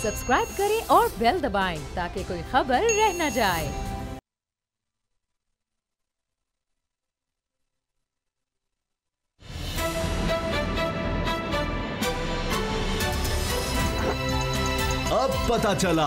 Subscribe करें और bell दबाएं ताकि कोई खबर रह न जाए। अब पता चला।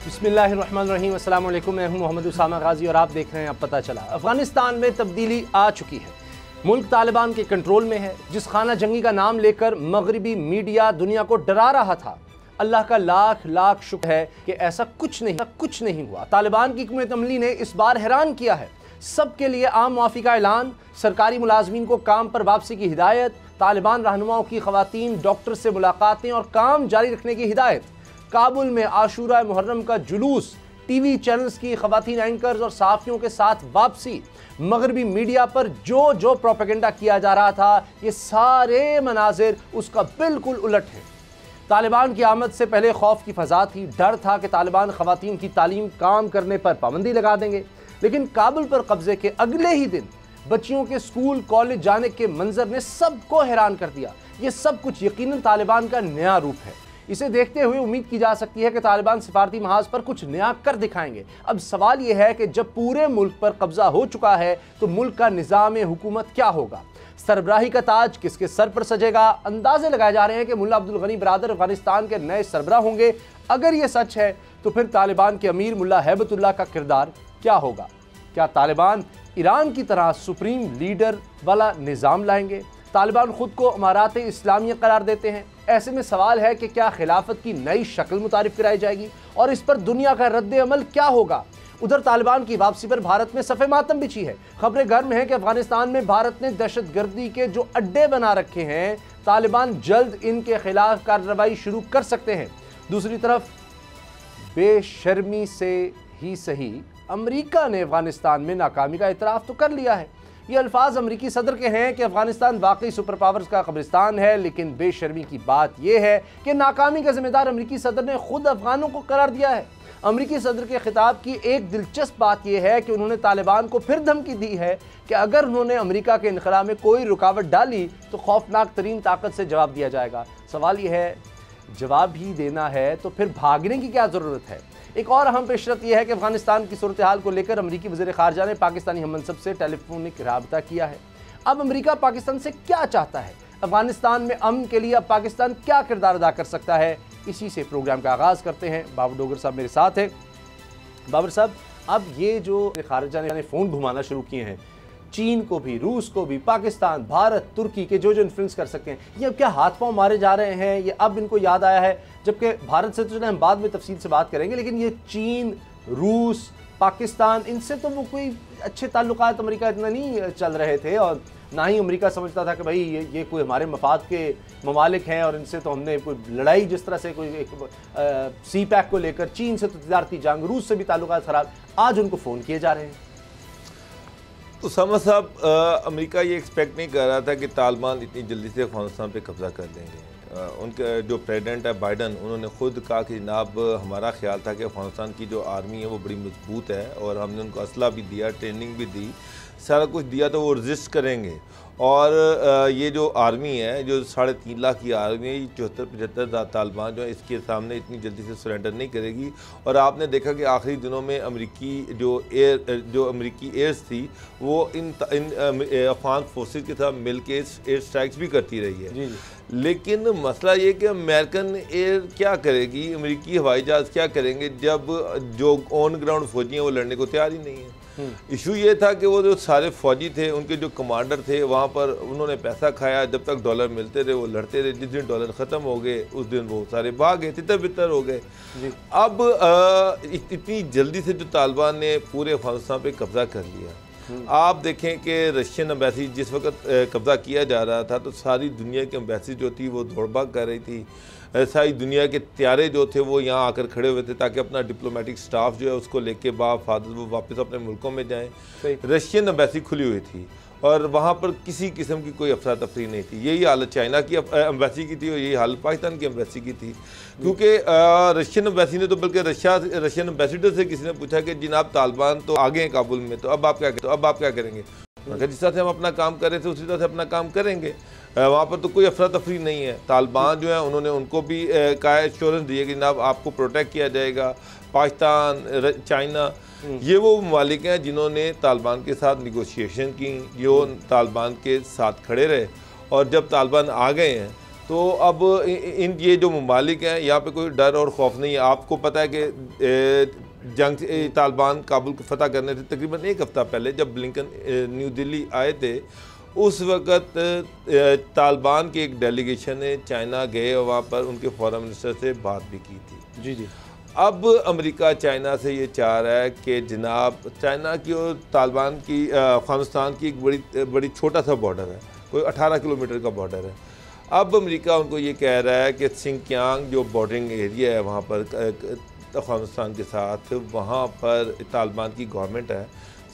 बिस्मिल्लाहिर्रहमानिर्रहीम, अस्सलाम वालेकुम। मैं हूं मोहम्मद उसामा गाजी और आप देख रहे हैं अब पता चला। अफगानिस्तान में तब्दीली आ चुकी है। मुल्क तालिबान के कंट्रोल में है। जिस खाना जंगी का नाम लेकर मगरबी मीडिया दुनिया को डरा रहा था, अल्लाह का लाख लाख शुक्र है कि ऐसा कुछ नहीं हुआ। तालिबान की हुकूमत अमली ने इस बार हैरान किया है। सबके लिए आम मुआफ़ी का ऐलान, सरकारी मुलाजमीन को काम पर वापसी की हिदायत, तालिबान रहनुमाओं की खवातीन डॉक्टर से मुलाकातें और काम जारी रखने की हिदायत, काबुल में आशूरा मुहर्रम का जुलूस, टीवी चैनल्स की खवातीन एंकर्स और सहाफ़ियों के साथ वापसी, मगरबी मीडिया पर जो प्रोपेगेंडा किया जा रहा था, ये सारे मनाजिर उसका बिल्कुल उलट है। तालिबान की आमद से पहले खौफ की फ़ज़ा थी। डर था कि तालिबान खवातीन की तालीम काम करने पर पाबंदी लगा देंगे। लेकिन काबुल पर कब्जे के अगले ही दिन बच्चियों के स्कूल कॉलेज जाने के मंजर ने सबको हैरान कर दिया। ये सब कुछ यकीनन तालिबान का नया रूप है। इसे देखते हुए उम्मीद की जा सकती है कि तालिबान सिफारती महाज पर कुछ नया कर दिखाएंगे। अब सवाल यह है कि जब पूरे मुल्क पर कब्जा हो चुका है तो मुल्क का निज़ाम हुकूमत क्या होगा? सरबराही का ताज किसके सर पर सजेगा? अंदाजे लगाए जा रहे हैं कि मुल्ला अब्दुल गनी बरादर अफगानिस्तान के नए सरबराह होंगे। अगर ये सच है तो फिर तालिबान के अमीर मुल्ला हैबतुल्लाह का किरदार क्या होगा? क्या तालिबान ईरान की तरह सुप्रीम लीडर वाला निज़ाम लाएंगे? तालिबान खुद को अमारात इस्लामिया करार देते हैं। ऐसे में सवाल है कि क्या खिलाफत की नई शक्ल मुतारिफ कराई जाएगी और इस पर दुनिया का रद्द अमल क्या होगा? उधर तालिबान की वापसी पर भारत में सफ़े मातम बिछी है। खबरें गर्म हैं कि अफगानिस्तान में भारत ने दहशतगर्दी के जो अड्डे बना रखे हैं, तालिबान जल्द इनके खिलाफ कार्रवाई शुरू कर सकते हैं। दूसरी तरफ बेशर्मी से ही सही, अमेरिका ने अफगानिस्तान में नाकामी का इतराफ़ तो कर लिया है। ये अल्फाज अमेरिकी सदर के हैं कि अफगानिस्तान वाकई सुपर पावर्स का कब्रिस्तान है। लेकिन बेशर्मी की बात यह है कि नाकामी का जिम्मेदार अमेरिकी सदर ने खुद अफगानों को करार दिया है। अमेरिकी सदर के खिताब की एक दिलचस्प बात यह है कि उन्होंने तालिबान को फिर धमकी दी है कि अगर उन्होंने अमेरिका के इनखला में कोई रुकावट डाली तो खौफनाक तरीन ताकत से जवाब दिया जाएगा। सवाल यह है, जवाब ही देना है तो फिर भागने की क्या ज़रूरत है? एक और अहम पेशरत यह है कि अफगानिस्तान की सूरत हाल को लेकर अमेरिकी वज़ीर ख़ारजा ने पाकिस्तानी हम मनसब से टेलीफोनिक राबता किया है। अब अमेरिका पाकिस्तान से क्या चाहता है? अफगानिस्तान में अमन के लिए अब पाकिस्तान क्या किरदार अदा कर सकता है? इसी से प्रोग्राम का आगाज़ करते हैं। बाबर डोगर साहब मेरे साथ हैं। बाबर साहब, अब ये जो ख़ारजा ने फ़ोन घुमाना शुरू किए हैं, चीन को भी, रूस को भी, पाकिस्तान, भारत, तुर्की के जो इन्फ्लुएंस कर सकते हैं, ये अब क्या हाथ पांव मारे जा रहे हैं? ये अब इनको याद आया है? जबकि भारत से तो हम बाद में तफसील से बात करेंगे, लेकिन ये चीन, रूस, पाकिस्तान, इनसे तो वो कोई अच्छे ताल्लुकात अमेरिका इतना नहीं चल रहे थे और ना ही अमेरिका समझता था कि भाई ये कोई हमारे मफाद के ममालिक हैं और इनसे तो हमने कोई लड़ाई, जिस तरह से कोई सी पैक को लेकर चीन से तो तजारती जंग, रूस से भी ताल्लुकात ख़राब, आज उनको फ़ोन किए जा रहे हैं। उसामा साहब, अमेरिका ये एक्सपेक्ट नहीं कर रहा था कि तालिबान इतनी जल्दी से अफगानिस्तान पे कब्ज़ा कर लेंगे। उनके जो प्रेसिडेंट है बाइडन, उन्होंने ख़ुद कहा कि जनाब हमारा ख्याल था कि अफगानिस्तान की जो आर्मी है वो बड़ी मजबूत है और हमने उनको असला भी दिया, ट्रेनिंग भी दी, सारा कुछ दिया, तो वो रजिस्ट करेंगे। और ये जो आर्मी है, जो 3.5 लाख की आर्मी है, 74-75 तालिबान जो है, इसके सामने इतनी जल्दी से सरेंडर नहीं करेगी। और आपने देखा कि आखिरी दिनों में अमेरिकी जो अमेरिकी एयर्स थी वो इन अफगान फोर्सेस के साथ मिल के एयर स्ट्राइक्स भी करती रही है। लेकिन मसला ये कि अमेरिकन एयर क्या करेगी, अमेरिकी हवाई जहाज़ क्या करेंगे जब जो ऑन ग्राउंड फौजी हैं वो लड़ने को तैयार ही नहीं है। इशू ये था कि वो जो सारे फौजी थे, उनके जो कमांडर थे, वहाँ पर उन्होंने पैसा खाया। जब तक डॉलर मिलते रहे वो लड़ते रहे। जिस दिन डॉलर ख़त्म हो गए उस दिन वो सारे भाग गए, तितर बितर हो गए। अब इतनी जल्दी से जो तालिबान ने पूरे अफगानिस्तान पे कब्ज़ा कर लिया, आप देखें कि रशियन एम्बेसी जिस वक्त कब्ज़ा किया जा रहा था तो सारी दुनिया की एम्बेसी जो थी वो दौड़ भाग कर रही थी। सारी दुनिया के त्यारे जो थे वो यहाँ आकर खड़े हुए थे ताकि अपना डिप्लोमेटिक स्टाफ जो है उसको लेके वो वापस अपने मुल्कों में जाएं। रशियन एम्बेसी खुली हुई थी और वहाँ पर किसी किस्म की कोई अफरा तफरी नहीं थी। यही हालत चाइना की एम्बेसी की थी और यही हालत पाकिस्तान की एम्बेसी की थी, क्योंकि रशियन एम्बेसी ने तो बल्कि रशियन एम्बेसडर से किसी ने पूछा कि जनाब तालिबान तो आ गए हैं काबुल में, तो अब आप क्या करेंगे? जिस तरह से हम अपना काम कर रहे थे उसी तरह से अपना काम करेंगे। वहाँ पर तो कोई अफरा तफरी नहीं है। तालिबान जो है उन्होंने उनको भी का एश्योरेंस दिए कि जनाब आपको प्रोटेक्ट किया जाएगा। पाकिस्तान, चाइना, ये वो ममालिक हैं जिन्होंने तालिबान के साथ निगोशिएशन की, जो तालिबान के साथ खड़े रहे, और जब तालिबान आ गए हैं तो अब इन ये जो ममालिक हैं यहाँ पे कोई डर और खौफ नहीं है। आपको पता है कि जंग तालिबान काबुल को फतह करने से तकरीबन एक हफ़्ता पहले जब ब्लिंकन न्यू दिल्ली आए थे, उस वक़्त तालिबान की एक डेलीगेशन ने चाइना गए और वहाँ पर उनके फॉरेन मिनिस्टर से बात भी की थी। जी जी। अब अमेरिका चाइना से ये चाह रहा है कि जनाब चाइना की और तालिबान की अफ़गानिस्तान की एक बड़ी छोटा सा बॉर्डर है, कोई 18 किलोमीटर का बॉर्डर है। अब अमेरिका उनको ये कह रहा है कि सिंकियांग जो बॉर्डरिंग एरिया है वहाँ पर अफ़गानिस्तान के साथ, वहाँ पर तालिबान की गवर्नमेंट है,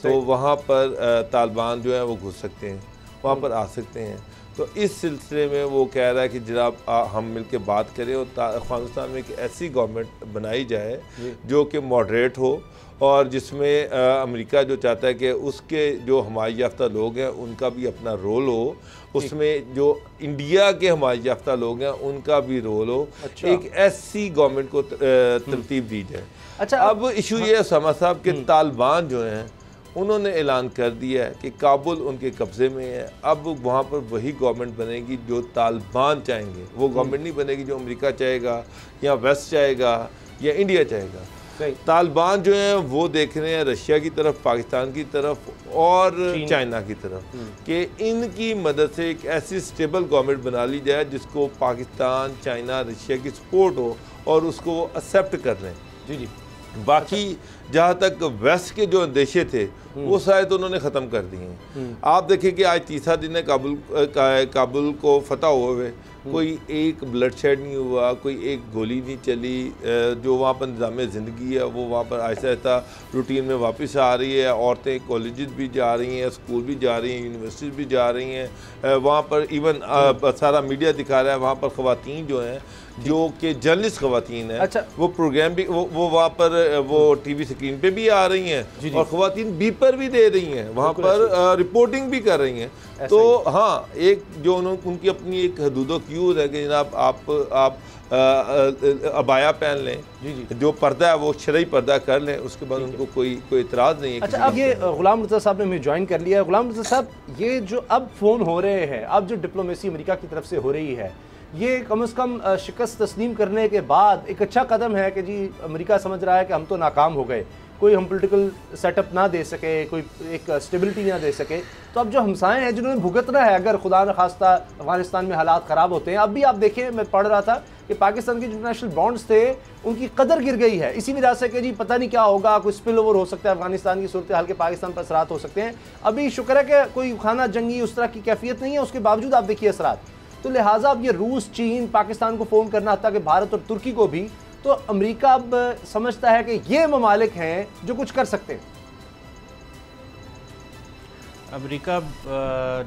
तो वहाँ पर तालिबान जो है वो घुस सकते हैं, वहाँ पर आ सकते हैं। तो इस सिलसिले में वो कह रहा है कि जनाब हम मिलकर बात करें और अफ़गानिस्तान में एक ऐसी गवर्नमेंट बनाई जाए जो कि मॉडरेट हो, और जिसमें अमेरिका जो चाहता है कि उसके जो हमायत याफ्ता लोग हैं उनका भी अपना रोल हो, उसमें जो इंडिया के हमायत याफ्ता लोग हैं उनका भी रोल हो। अच्छा। एक ऐसी गवर्नमेंट को तरतीब दी जाए। अच्छा, अब इशू ये है उसामा साहब कि तालिबान जो हैं उन्होंने ऐलान कर दिया है कि काबुल उनके कब्ज़े में है। अब वहाँ पर वही गवर्नमेंट बनेगी जो तालिबान चाहेंगे, वो गवर्नमेंट नहीं बनेगी जो अमेरिका चाहेगा या वेस्ट चाहेगा या इंडिया चाहेगा। तालिबान जो है वो देख रहे हैं रशिया की तरफ, पाकिस्तान की तरफ और चाइना की तरफ कि इनकी मदद से एक ऐसी स्टेबल गवर्नमेंट बना ली जाए जिसको पाकिस्तान, चाइना, रशिया की सपोर्ट हो और उसको वो एक्सेप्ट कर लें। जी जी। बाकी जहाँ तक वेस्ट के जो अंदेशे थे वो शायद उन्होंने ख़त्म कर दिए हैं। आप देखें कि आज तीसरा दिन है काबुल को फतह हुए, कोई एक ब्लड शेड नहीं हुआ, कोई एक गोली नहीं चली। जो वहाँ पर निज़ाम ज़िंदगी है वो वहाँ पर आहिस्ता आहिस्ता रूटीन में वापस आ रही है। औरतें कॉलेज भी जा रही हैं, स्कूल भी जा रही हैं, यूनिवर्सिटीज़ भी जा रही हैं। वहाँ पर इवन सारा मीडिया दिखा रहा है वहाँ पर ख़वातीन जो हैं, जो कि जर्नलिस्ट ख़वातीन हैं, अच्छा, वो प्रोग्राम भी वो वहाँ पर वो टीवी स्क्रीन पे भी आ रही हैं और ख़वातीन बीपर भी दे रही हैं, वहाँ पर रिपोर्टिंग भी कर रही हैं। तो हाँ, एक जो उनकी अपनी एक हदूदो क्यूज है कि जनाब आप अबाया पहन लें, जी, जो पर्दा है वो शरई पर्दा कर लें, उसके बाद उनको कोई इतराज़ नहीं है। अच्छा, अब ये गुलाम मुर्तज़ा साहब ने हमें ज्वाइन कर लिया है। गुलाम मुर्तज़ा साहब, ये जो अब फ़ोन हो रहे हैं, अब जो डिप्लोमेसी अमेरिका की तरफ से हो रही है, ये कम से कम शिकस्त तस्लीम करने के बाद एक अच्छा कदम है कि जी अमेरिका समझ रहा है कि हम तो नाकाम हो गए, कोई हम पॉलिटिकल सेटअप ना दे सके, कोई एक स्टेबिलिटी ना दे सके। तो अब जो हमसाएं हैं जिन्होंने भुगतना है अगर खुदा न खास्ता अफगानिस्तान में हालात ख़राब होते हैं, अब भी आप देखिए, मैं पढ़ रहा था कि पाकिस्तान के जो इंटरनेशनल बॉन्ड्स थे उनकी कदर गिर गई है इसी वजह से कि जी पता नहीं क्या होगा, कोई स्पिल ओवर हो सकता है, अफगानिस्तान की सूरत हाल के पाकिस्तान पर असरात हो सकते हैं। अभी शुक्र है कि कोई खाना जंगी उस तरह की कैफियत नहीं है, उसके बावजूद आप देखिए असरात। तो लिहाजा अब ये रूस, चीन, पाकिस्तान को फ़ोन करना था कि भारत और तुर्की को भी, तो अमेरिका अब समझता है कि ये ममालिक हैं जो कुछ कर सकते हैं। अमेरिका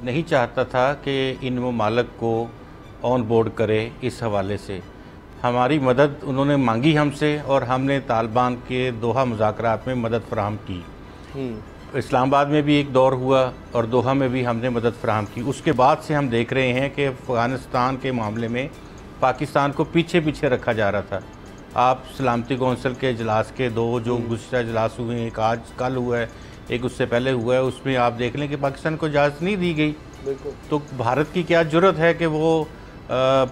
नहीं चाहता था कि इन ममालिक को ऑन बोर्ड करे। इस हवाले से हमारी मदद उन्होंने मांगी हमसे और हमने तालिबान के दोहा मुज़ाकरात में मदद फराहम की। इस्लामाबाद में भी एक दौर हुआ और दोहा में भी हमने मदद फराहम की। उसके बाद से हम देख रहे हैं कि अफ़गानिस्तान के मामले में पाकिस्तान को पीछे पीछे रखा जा रहा था। आप सलामती कौंसिल के इजलास के दो जो गुज़श्ता इजलास हुए हैं, एक आज कल हुआ है, एक उससे पहले हुआ है, उसमें आप देख लें कि पाकिस्तान को इजाज़त नहीं दी गई। तो भारत की क्या ज़रूरत है कि वो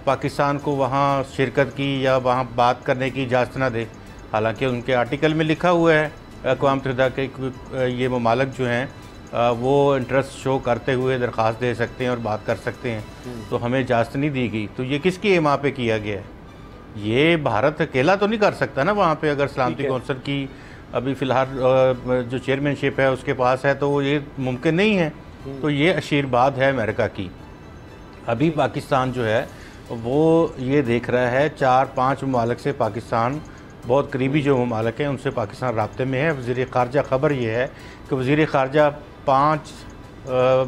पाकिस्तान को वहाँ शिरकत की या वहाँ बात करने की इजाज़त ना दे। हालांकि उनके आर्टिकल में लिखा हुआ है अक़वाम मुत्तहिदा के ये ममालिक जो हैं वो इंटरेस्ट शो करते हुए दरख्वास्त दे सकते हैं और बात कर सकते हैं, तो हमें इजाज़त नहीं दी गई। तो ये किसकी एमा पे किया गया है? ये भारत अकेला तो नहीं कर सकता ना वहाँ पे। अगर सलामती कौंसिल की अभी फ़िलहाल जो चेयरमैनशिप है उसके पास है तो ये मुमकिन नहीं है। तो ये आशीर्वाद है अमेरिका की। अभी पाकिस्तान जो है वो ये देख रहा है 4-5 ममालिक से पाकिस्तान बहुत करीबी जो ममालिक हैं उनसे पाकिस्तान राब्ते में है। वज़ीर ख़ारजा खबर ये है कि वज़ीर ख़ारजा 5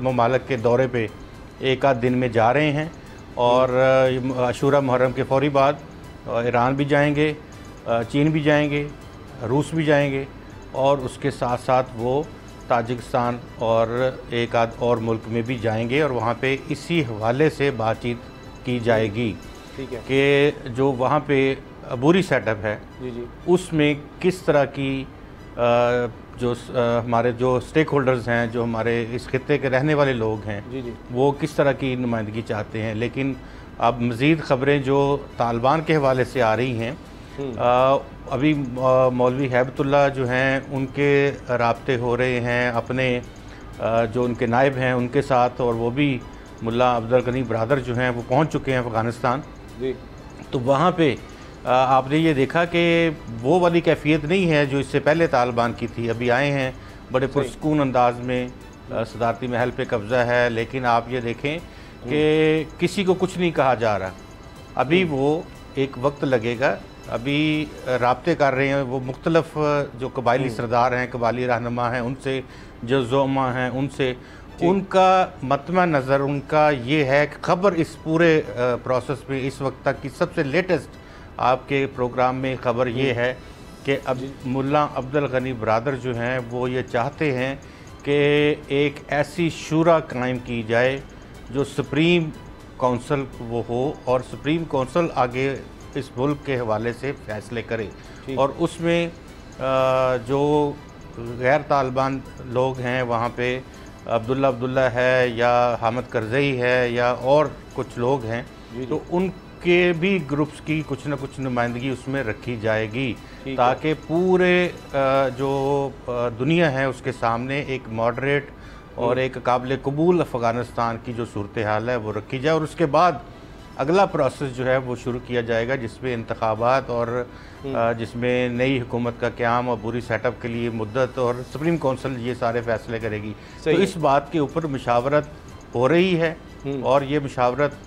ममालिक के दौरे पे एक आध दिन में जा रहे हैं और अशूरा मुहर्रम के फ़ौरी बाद ईरान भी जाएंगे, चीन भी जाएंगे, रूस भी जाएंगे और उसके साथ साथ वो ताजिकिस्तान और एक आध और मुल्क में भी जाएंगे और वहाँ पे इसी हवाले से बातचीत की जाएगी। ठीक है कि जो वहाँ पे अबूरी सेटअप है जी जी उसमें किस तरह की हमारे जो स्टेक होल्डर्स हैं, जो हमारे इस खित्ते के रहने वाले लोग हैं जी जी वो किस तरह की नुमाइंदगी चाहते हैं। लेकिन अब मज़ीद ख़बरें जो तालिबान के हवाले से आ रही हैं, अभी मौलवी हैबतुल्लाह जो हैं उनके राब्ते हो रहे हैं अपने जो उनके नायब हैं उनके साथ, और वो भी मुल्ला अब्दुल गनी ब्रादर जो हैं वो पहुंच चुके हैं अफ़गानिस्तान जी। तो वहाँ पे आपने ये देखा कि वो वाली कैफियत नहीं है जो इससे पहले तालिबान की थी। अभी आए हैं बड़े पुरसकून अंदाज में, सदारती महल पे कब्ज़ा है, लेकिन आप ये देखें कि किसी को कुछ नहीं कहा जा रहा। अभी वो एक वक्त लगेगा, अभी राब्ते कर रहे हैं वो मुख्तलफ जो कबायली सरदार हैं, कबायली रहनुमा हैं उनसे, जो ज़ोमा हैं उनसे, उनका मतमा नज़र उनका ये है कि ख़बर इस पूरे प्रोसेस में इस वक्त तक की सबसे लेटेस्ट आपके प्रोग्राम में ख़बर ये है कि अब मुल्ला अब्दुल गनी ब्रादर जो हैं वो ये चाहते हैं कि एक ऐसी शूरा कायम की जाए जो सुप्रीम काउंसिल वो हो और सुप्रीम काउंसिल आगे इस मुल्क के हवाले से फ़ैसले करे, और उसमें जो गैर तालिबान लोग हैं वहाँ पे अब्दुल्ला है या हामिद करज़ई है या और कुछ लोग हैं, तो उनके भी ग्रुप्स की कुछ ना कुछ नुमाइंदगी उसमें रखी जाएगी ताकि पूरे जो दुनिया है उसके सामने एक मॉडरेट और एक काबिल कबूल अफ़गानिस्तान की जो सूरत हाल है वो रखी जाए। और उसके बाद अगला प्रोसेस जो है वो शुरू किया जाएगा जिसमें इंतखाबात और जिसमें नई हुकूमत का क़याम और पूरी सेटअप के लिए मुद्दत और सुप्रीम काउंसिल ये सारे फैसले करेगी। तो इस बात के ऊपर मुशावरत हो रही है और ये मुशावरत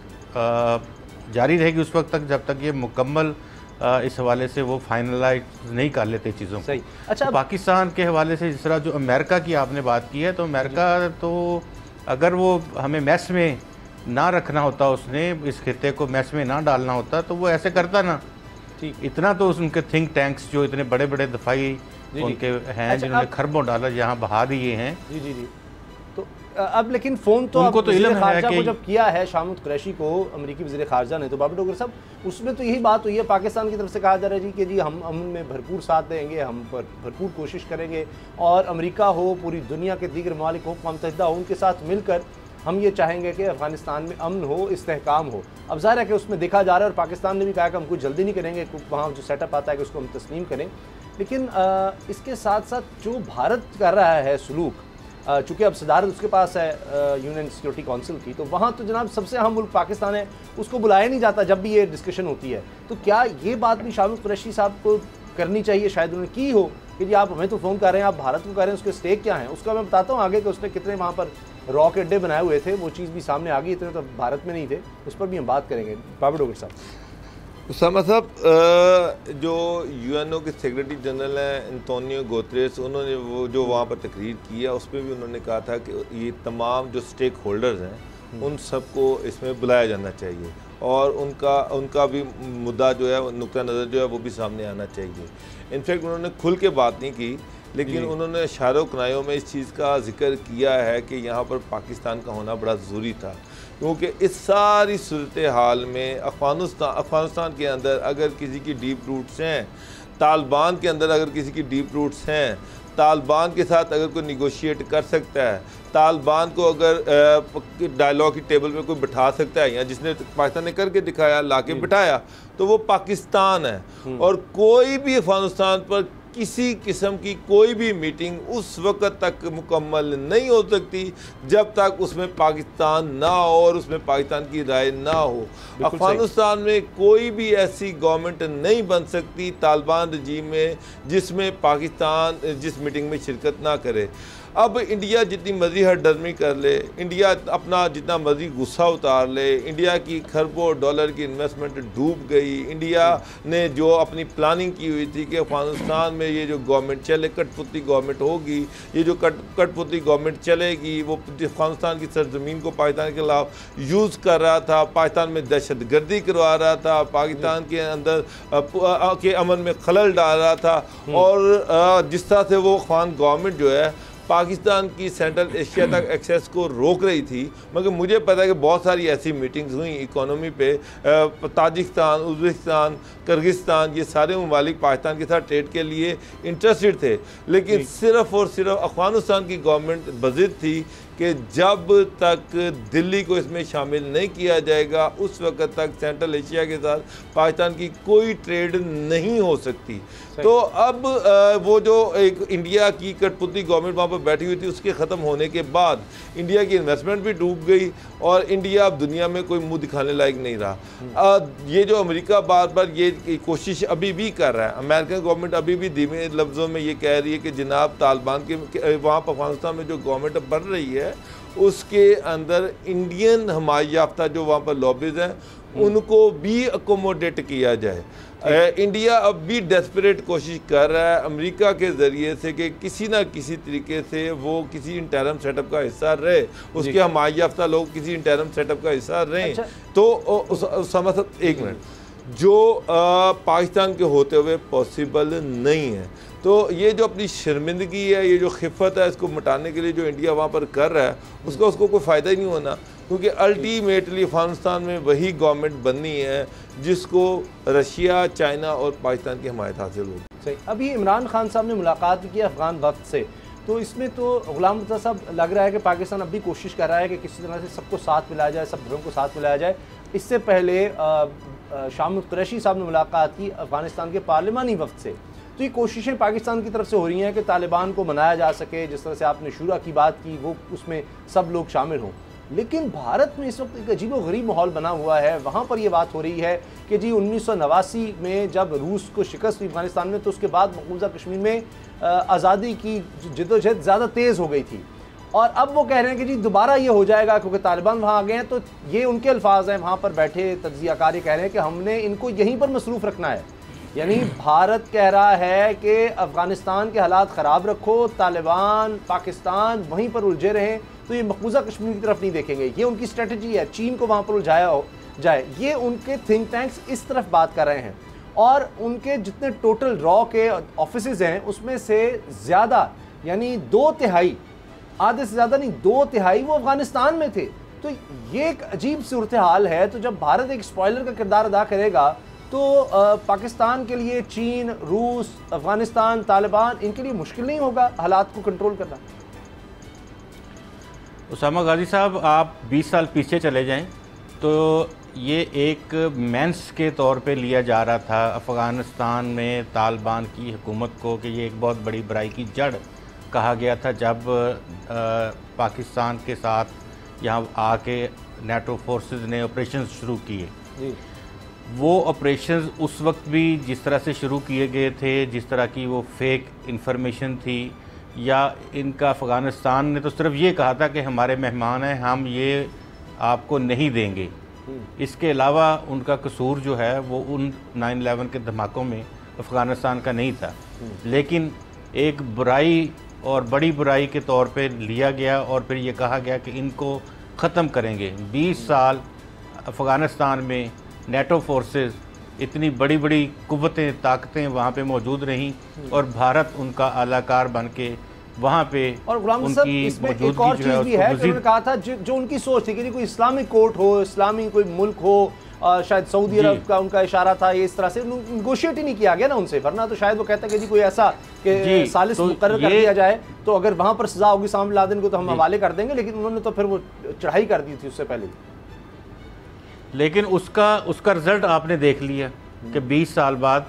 जारी रहेगी उस वक्त तक जब तक ये मुकम्मल इस हवाले से वो फाइनलाइज नहीं कर लेते चीज़ों को। अच्छा, तो पाकिस्तान के हवाले से जिस तरह जो अमेरिका की आपने बात की है, तो अमेरिका तो अगर वो हमें मैस में ना रखना होता, उसने इस खित्ते को मैस में ना डालना होता तो वो ऐसे करता ना। ठीक, इतना तो उनके थिंक टैंक्स जो इतने बड़े बड़े दफाई उनके हैं जिन्होंने खरबों डॉलर यहाँ बहा दिए हैं। जी जी जी। तो अब लेकिन फ़ोन तो उनको तो इल्म है कि जब किया है शामिद कुरैशी को अमेरिकी वज़ीर ख़ारजा ने, तो बाबर डोगर साहब उसमें तो यही बात हुई है, पाकिस्तान की तरफ से कहा जा रहा है जी कि जी हम अमन में भरपूर साथ देंगे, हम भरपूर कोशिश करेंगे, और अमेरिका हो, पूरी दुनिया के दीगर ममालिक हो, अक़वाम मुत्तहिदा हो, उनके साथ मिलकर हम ये चाहेंगे कि अफ़गानिस्तान में अमन हो, इस्तेहकाम हो। अब ज़ाहिर है कि उसमें देखा जा रहा है और पाकिस्तान ने भी कहा कि हम कुछ जल्दी नहीं करेंगे, वहाँ जो सेटअप आता है कि उसको हम तस्लीम करें। लेकिन इसके साथ साथ जो भारत कर रहा है सलूक, चूँकि अब सदारत उसके पास है यूएन सिक्योरिटी काउंसिल की, तो वहाँ तो जनाब सबसे अहम मुल्क पाकिस्तान है, उसको बुलाया नहीं जाता जब भी ये डिस्कशन होती है। तो क्या ये बात भी शामिद कुरैशी साहब को करनी चाहिए, शायद उन्होंने की हो कि जी आप हमें तो फ़ोन कर रहे हैं, आप भारत को कर रहे हैं, उसके स्टेक क्या हैं, उसका मैं बताता हूँ आगे कि उसने कितने वहाँ पर रॉक अड्डे बनाए हुए थे, वो चीज़ भी सामने आ गई, इतने तो भारत में नहीं थे, उस पर भी हम बात करेंगे। बाबर डोगर साहब। उसामा साहब, जो यूएनओ के सेक्रेटरी जनरल हैं एंटोनियो गुतेरेस, उन्होंने वो जो वहाँ पर तकरीर की है उस पर भी उन्होंने कहा था कि ये तमाम जो स्टेक होल्डर्स हैं उन सबको इसमें बुलाया जाना चाहिए और उनका भी मुद्दा जो है, नुक्ता नज़र जो है वो भी सामने आना चाहिए। इनफैक्ट उन्होंने खुल के बात नहीं की, लेकिन उन्होंने इशारों कनायों में इस चीज़ का जिक्र किया है कि यहाँ पर पाकिस्तान का होना बड़ा ज़रूरी था, क्योंकि इस सारी सूरत हाल में अफ़गानिस्तान के अंदर अगर किसी की डीप रूट्स हैं, तालिबान के अंदर अगर किसी की डीप रूट्स हैं, तालिबान के साथ अगर कोई निगोशिएट कर सकता है, तालिबान को अगर डायलॉग की टेबल पे कोई बिठा सकता है, या जिसने पाकिस्तान ने करके दिखाया, लाके बिठाया, तो वो पाकिस्तान है। और कोई भी अफ़गानिस्तान पर किसी किस्म की कोई भी मीटिंग उस वक्त तक मुकम्मल नहीं हो सकती जब तक उसमें पाकिस्तान ना हो और उसमें पाकिस्तान की राय ना हो। अफ़गानिस्तान में कोई भी ऐसी गवर्नमेंट नहीं बन सकती तालिबान रजीम में जिसमें पाकिस्तान जिस मीटिंग में शिरकत ना करे। अब इंडिया जितनी मर्जी हरदर्मी कर ले, इंडिया अपना जितना मर्जी गुस्सा उतार ले, इंडिया की खरबों डॉलर की इन्वेस्टमेंट डूब गई, इंडिया ने जो अपनी प्लानिंग की हुई थी कि अफ़गानिस्तान में ये जो गवर्नमेंट चले, कठपुतली गवर्नमेंट होगी, ये जो कठपुतली गवर्नमेंट चलेगी, वो अफ़गानिस्तान की सरजमीन को पाकिस्तान के खिलाफ यूज़ कर रहा था, पाकिस्तान में दहशतगर्दी करवा रहा था, पाकिस्तान के अंदर के अमन में खलल डाल रहा था, और जिस तरह से वो अफ़गान गवर्नमेंट जो है पाकिस्तान की सेंट्रल एशिया तक एक्सेस को रोक रही थी, मगर मुझे पता है कि बहुत सारी ऐसी मीटिंग्स हुई इकोनॉमी पे। ताजिकिस्तान, उज़्बेकिस्तान, किर्गिस्तान, ये सारे ममालिक पाकिस्तान के साथ ट्रेड के लिए इंटरेस्टेड थे, लेकिन सिर्फ़ और सिर्फ अफ़गानिस्तान की गवर्नमेंट बज़िद थी कि जब तक दिल्ली को इसमें शामिल नहीं किया जाएगा उस वक्त तक सेंट्रल एशिया के साथ पाकिस्तान की कोई ट्रेड नहीं हो सकती। तो अब वो जो एक इंडिया की कठपुतली गवर्नमेंट वहाँ पर बैठी हुई थी, उसके ख़त्म होने के बाद इंडिया की इन्वेस्टमेंट भी डूब गई और इंडिया अब दुनिया में कोई मुंह दिखाने लायक नहीं रहा। ये जो अमेरिका बार बार ये कोशिश अभी भी कर रहा है, अमेरिकन गवर्नमेंट अभी भी धीमे लफ्ज़ों में ये कह रही है कि जनाब तालिबान के वहाँ पर अफगानिस्तान में जो गवर्नमेंट बढ़ रही है उसके अंदर इंडियन हमायत याफ्ता जो वहाँ पर लॉबीज़ हैं उनको भी अकोमोडेट किया जाए। इंडिया अब भी डेस्परेट कोशिश कर रहा है अमेरिका के ज़रिए से कि किसी ना किसी तरीके से वो किसी इंटरम सेटअप का हिस्सा रहे, उसके हमायत याफ्ता लोग किसी इंटरम सेटअप का हिस्सा रहें। अच्छा। तो समझ एक मिनट, जो पाकिस्तान के होते हुए पॉसिबल नहीं है। तो ये जो अपनी शर्मिंदगी है, ये जो खिफत है, इसको मिटाने के लिए जो इंडिया वहाँ पर कर रहा है उसको कोई फ़ायदा ही नहीं होना, क्योंकि अल्टीमेटली अफगानिस्तान में वही गवर्नमेंट बननी है जिसको रशिया, चाइना और पाकिस्तान की हमायत हासिल होगी। सही। अभी इमरान खान साहब ने मुलाकात की अफ़गान वक्त से, तो इसमें तो गुलाम मुर्तज़ा साहब लग रहा है कि पाकिस्तान अब भी कोशिश कर रहा है कि किसी तरह से सबको साथ मिलाया जाए, सब धर्म को साथ मिलाया जाए। इससे पहले शामुद कुरैशी साहब ने मुलाकात की अफ़गानिस्तान के पार्लिमानी वक्त से। तो ये कोशिशें पाकिस्तान की तरफ से हो रही हैं कि तालिबान को मनाया जा सके, जिस तरह से आपने शूरा की बात की वो उसमें सब लोग शामिल हों। लेकिन भारत में इस वक्त एक अजीबोगरीब माहौल बना हुआ है। वहाँ पर ये बात हो रही है कि जी 1989 में जब रूस को शिकस्त हुई अफगानिस्तान में, तो उसके बाद मकबूजा कश्मीर में आज़ादी की जद्दोजहद ज़्यादा तेज़ हो गई थी। और अब वो कह रहे हैं कि जी दोबारा ये हो जाएगा क्योंकि तालिबान वहाँ आ गए हैं। तो ये उनके अल्फाज हैं, वहाँ पर बैठे तज्ज़ियाकार ये कह रहे हैं कि हमने इनको यहीं पर मसरूफ़ रखना है। यानी भारत कह रहा है कि अफ़गानिस्तान के हालात ख़राब रखो, तालिबान पाकिस्तान वहीं पर उलझे रहें, तो ये मकबूजा कश्मीर की तरफ नहीं देखेंगे। ये उनकी स्ट्रेटजी है, चीन को वहाँ पर उलझाया जाए। ये उनके थिंक टैंक्स इस तरफ बात कर रहे हैं। और उनके जितने टोटल रॉ के ऑफिसेज़ हैं उसमें से ज़्यादा यानी 2/3, आधे से ज़्यादा नहीं 2/3 वो अफ़गानिस्तान में थे। तो ये एक अजीब सूरत हाल है। तो जब भारत एक स्पॉइलर का किरदार अदा करेगा तो पाकिस्तान के लिए चीन, रूस, अफ़गानिस्तान, तालिबान, इनके लिए मुश्किल नहीं होगा हालात को कंट्रोल करना। उसामा गाजी साहब, आप 20 साल पीछे चले जाएं तो ये एक मेंस के तौर पे लिया जा रहा था अफ़गानिस्तान में तालिबान की हुकूमत को कि ये एक बहुत बड़ी बुराई की जड़ कहा गया था। जब पाकिस्तान के साथ यहाँ आके नेटो फोर्सेस ने ऑपरेशन शुरू किए, वो ऑपरेशंस उस वक्त भी जिस तरह से शुरू किए गए थे, जिस तरह की वो फेक इंफॉर्मेशन थी, या इनका अफ़गानिस्तान ने तो सिर्फ ये कहा था कि हमारे मेहमान हैं, हम ये आपको नहीं देंगे। इसके अलावा उनका कसूर जो है वो उन 9/11 के धमाकों में अफ़गानिस्तान का नहीं था, लेकिन एक बुराई और बड़ी बुराई के तौर पे लिया गया और फिर ये कहा गया कि इनको ख़त्म करेंगे। 20 साल अफ़गानिस्तान में नेटो फोर्सेस, इतनी बड़ी बड़ी कुव्वतें, ताकतें वहाँ पे मौजूद रहीं और भारत उनका आलाकार बन के वहाँ पे और गुलाम साहब इसमें एक और चीज़ भी है कि उन्होंने कहा था जो उनकी सोच थी कि कोई इस्लामिक कोर्ट हो, इस्लामी कोई मुल्क हो, शायद सऊदी अरब का उनका इशारा था। ये इस तरह से निगोशिएट ही नहीं किया गया ना उनसे, वरना तो शायद वो कहता कि जी कोई ऐसा कि सालिस मुकर्रर कर दिया जाए तो अगर वहाँ पर सजा होगी साम लादेन को तो हम हवाले कर देंगे, लेकिन उन्होंने तो फिर वो चढ़ाई कर दी थी उससे पहले। लेकिन उसका रिजल्ट आपने देख लिया कि 20 साल बाद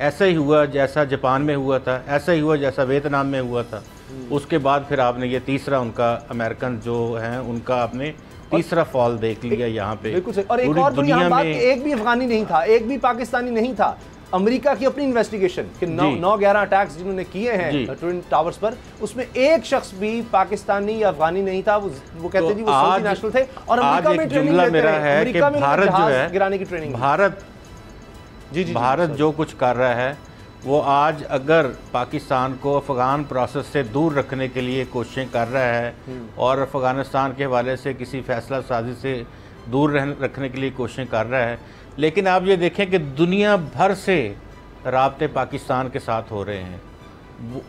ऐसा ही हुआ जैसा जापान में हुआ था, ऐसा ही हुआ जैसा वियतनाम में हुआ था। उसके बाद फिर आपने ये तीसरा उनका अमेरिकन जो हैं उनका आपने तीसरा फॉल देख लिया यहाँ पे। बिल्कुल। और एक और दुनिया में एक भी अफगानी नहीं था, एक भी पाकिस्तानी नहीं था। अमेरिका की अपनी इन्वेस्टिगेशन कि 9/11 अटैक्स जिन्होंने किए हैं ट्विन टावर्स पर, उसमें एक शख्स भी पाकिस्तानी या अफगानी नहीं था। वो कहते जी वो सऊदी नेशनल थे और अमेरिका में ट्रेनिंग लेते रहे। अमेरिका में जहाज गिराने की ट्रेनिंग। भारत जो कुछ कर रहा है वो आज अगर पाकिस्तान को अफ़गान प्रोसेस से दूर रखने के लिए कोशिशें कर रहा है और अफ़गानिस्तान के हवाले से किसी फैसला साजी से दूर रखने के लिए कोशिशें कर रहा है, लेकिन आप ये देखें कि दुनिया भर से राब्ते पाकिस्तान के साथ हो रहे हैं।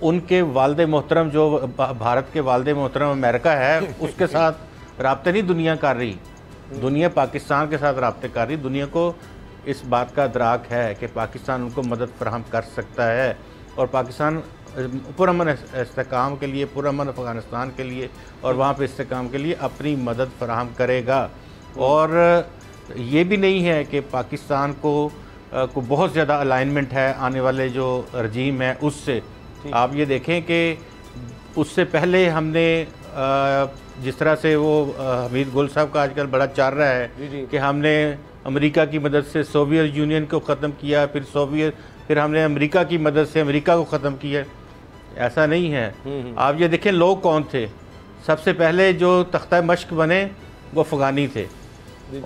उनके वालिद मोहतरम जो भारत के वालिद मोहतरम अमेरिका है उसके साथ राब्ते नहीं दुनिया कर रही, दुनिया पाकिस्तान के साथ राब्ते कर रही। दुनिया को इस बात का इदराक है कि पाकिस्तान उनको मदद फराहम कर सकता है और पाकिस्तान पुरअमन इस्तेकाम के लिए, पुरअमन अफ़गानिस्तान के लिए और वहाँ पे इस्तेकाम के लिए अपनी मदद फराहम करेगा। और ये भी नहीं है कि पाकिस्तान को बहुत ज़्यादा अलाइनमेंट है आने वाले जो रजीम है उससे। आप ये देखें कि उससे पहले हमने जिस तरह से वो हमीद गुल साहब का आजकल बड़ा चल रहा है कि हमने अमेरिका की मदद से सोवियत यूनियन को ख़त्म किया, फिर हमने अमेरिका की मदद से अमेरिका को ख़त्म किया। ऐसा नहीं है। आप ये देखें लोग कौन थे, सबसे पहले जो तख्ता मश्क बने वो अफ़गानी थे